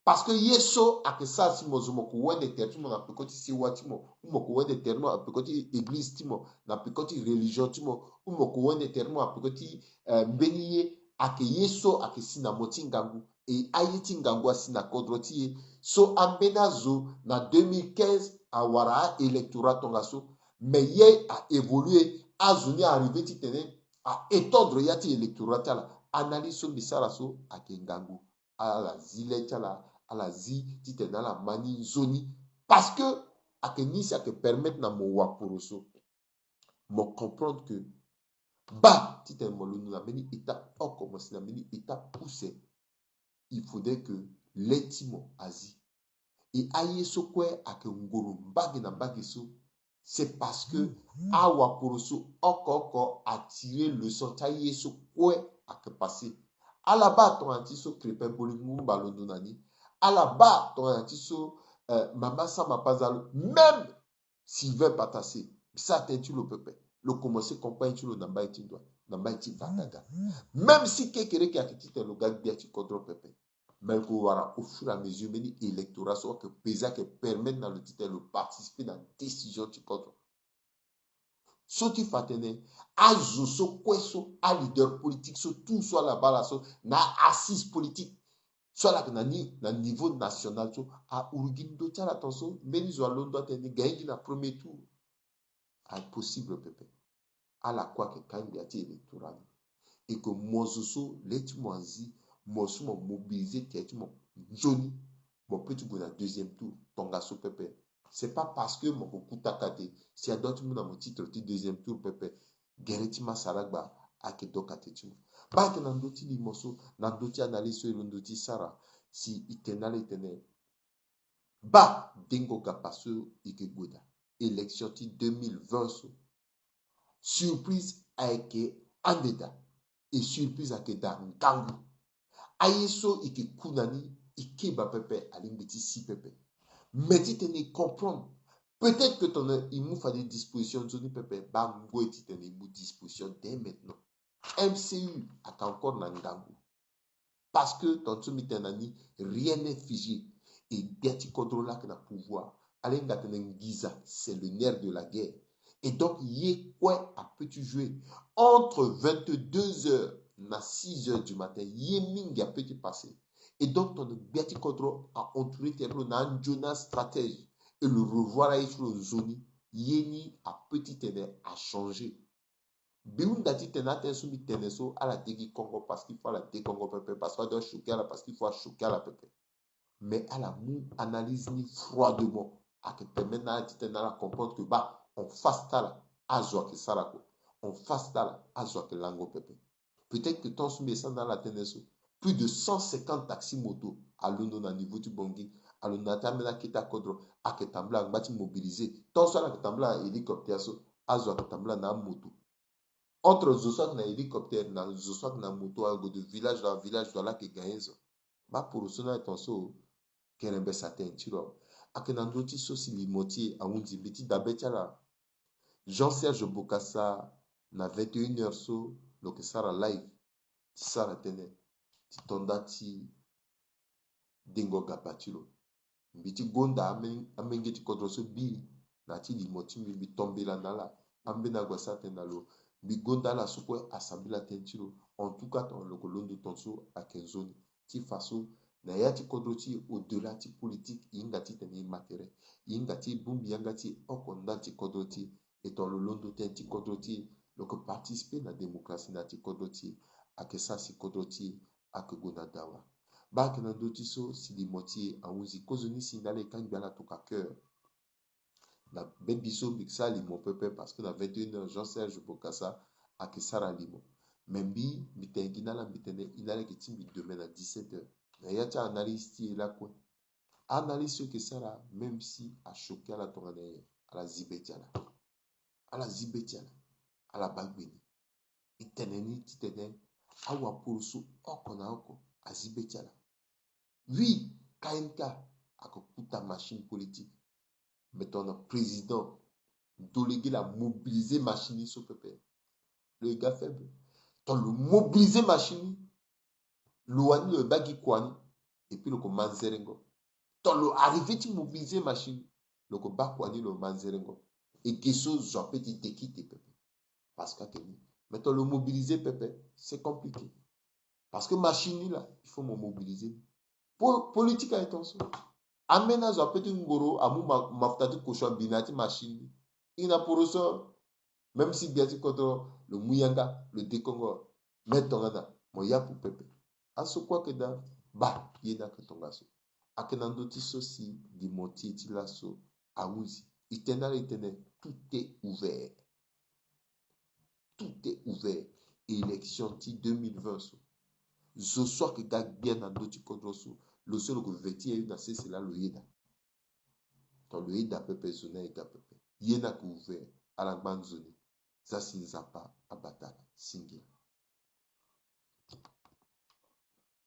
Parce que yeso a que ça si mozumo kuwende tertimo na pekoti si watimo umo kuwende termo a pekoti église timo na pekoti religion timo umo kuwende termo a pekoti beniye a que yeso a que sina motingangu et ayiti ngangu a sina kodrotiye so ambenazo na 2015 a wara électorat tongaso mais ye a évolué a zuni arrivé titene a étendre yati électorat la analyse so bisara so a que ngangu à la zile tchala, à la zi, tite dans la mani zoni. Parce que, à que ni ça que permettre na mo waporoso, mo comprendre que, bah, tite mo l'onu na meni étape, oh, comme si na meni étape poussée, il faudrait que l'étimo azi. Et aïe so kwe à que ngoro mbagi na mbagi so, c'est parce que a waporoso, oko attirer le son, taïe so kwe à que passer. À la bas, ton antiso crépin bolingo balondonani. À la bas, ton antiso mama sama pazalo. Même Sylvain Patassé, ça t'es-tu le peuple. Le commencer comprendre tu le namba et tu dois. Namba et tu vagaga. Même si quelqu'un qui a quitté le gars bien tu contrôles peuple. Mais qu'on va au fur et à mesure, mais l'électorat soit que PESA qui permet dans le titre de participer dans la décision tu contrôles. Soti fatene azo so kweso a leader politique so tout soit là-bas là so na assise politique soit là na niveau national so a urgindo tala attention meni zo londo tene gagner na premier tour a possible pepe à la quoi que candidat électoral et que mozoso leti moazi mosu mo mobiliser tete mo joni mo petit go na deuxième tour tonga so pepe. C'est pas parce que mon kuta kate, si y a d'autres monde dans mon titre, le deuxième tour, pepe, Geretima Saragba, ake dokate timo. Ba ke nandoti limoso, nandoti analyse sur l'ondoti Sara, si itenale itene. Ba, dengo gapaso ike goda. Élection ti 2020 so. Surprise ake andeda. Et surprise ake da ngangu. Ayeso ike kunani, ike ba pepe, alimbeti si pepe. Mais tu te comprendre. Peut-être que il nous faut des dispositions. Tu ne peux pas des dispositions dès maintenant. MCU a encore nangangu. Parce que ton soumitanani, rien n'est figé. Et Gati Kodrola qui a pouvoir. Alenga Giza, c'est le nerf de la guerre. Et donc, yé quoi a pu jouer entre 22h et 6h du matin. Yé ming a pu passer. Et donc, ton Gati Kodro a entouré un Jonas stratège. Et le revoir à sur le zone, yéni a petit ténè a changé. Béoum dati ténè ten soumi ténè so à la dégui Congo parce qu'il faut la dégui Congo peuple parce qu'il faut choquer la parce qu'il faut choquer la peuple. Mais à la mou analyse ni froidement à que permettre à ténè à comprendre que bah on fasse ça à joie que ça là on fasse ça à joie que lango peuple. Peut-être que ton soumi ça dans la ténè so plus de 150 taxis moto à l'ondo à niveau du Bangui. Alors, nous avons kita kodro aketambla ngati mobilisé. Tant soit aketambla hélicoptère so azo aketambla na moto. Entre zosak na hélicoptère na zosak na moto à go de village dans village là que gagnzo. Ba pour sona attention kelembe satin tiro. Akenandoti so si limoti a unzi biti dabetala. Jean-Serge Bokassa na 21h so lo que sara live. Ti sara tene. Ti tondati dingo gapatilo. Biti gonda amengeti kodroso bi na ti limoti mi tombe la nala ambe na gwasate nalo bi gonda la sokwe assemblée tentiro en tout cas ton le kolondo tonso a kenzoni ti faso na ya ti kodroti au-delà ti politique ingati teni matere ingati bumbi yangati okonda ti kodroti et ton le londo tenti kodroti le que participer na démocratie na ti kodroti a que ça si kodroti a que gonadawa. Bak nan doti so si di motier a ouzi kozoni signalé quand bien la toka cœur. Na bebiso biksa limo pepe parce que na 21h Jean-Serge Bokassa a que Sara limo. Membi bitengina la bitene inale ki timbi demain à 17h. Na yacha analyse ti la quoi. Analyse ce que Sara même si a choqué à la tourne à la zibetiana. À la zibetiana. À la bagbeni. Iteneni titene awa pulsu okona oko a zibetiana. Oui, KMK a coupé ta machine politique. Mais ton président, délégué la mobiliser machine sur peuple. Le gars faible. Ton le mobiliser machine, l'ouani le bagi kwani, et puis le manzerengo. Ton le arrivé tu mobiliser machine, le bas kwani le manzerengo. Et que chose j'en petit déquite peuple. Parce que mais ton le mobiliser peuple, c'est compliqué. Parce que machine là, il faut me mobiliser. Politique à attention. Amena zo apeti ngoro amu mafutati koshwa binati machine. Ina pour ça, même si biati koto le muyanga, le décongo, metongana, moya pour pepe. Aso quoi que da, Ba, yena katongaso. Akenando tiso si, dimoti tilaso, awuzi. Itene, tout est ouvert. Tout est ouvert. Élection ti 2020 so. Zo soir que gag bien ando ti kodroso. Le seul que veti est une c'est là le yeda. Dans le yeda pepe zona et pepe. Yena que ouvert à la grande zone. Ça sinzapa abatala. Singila.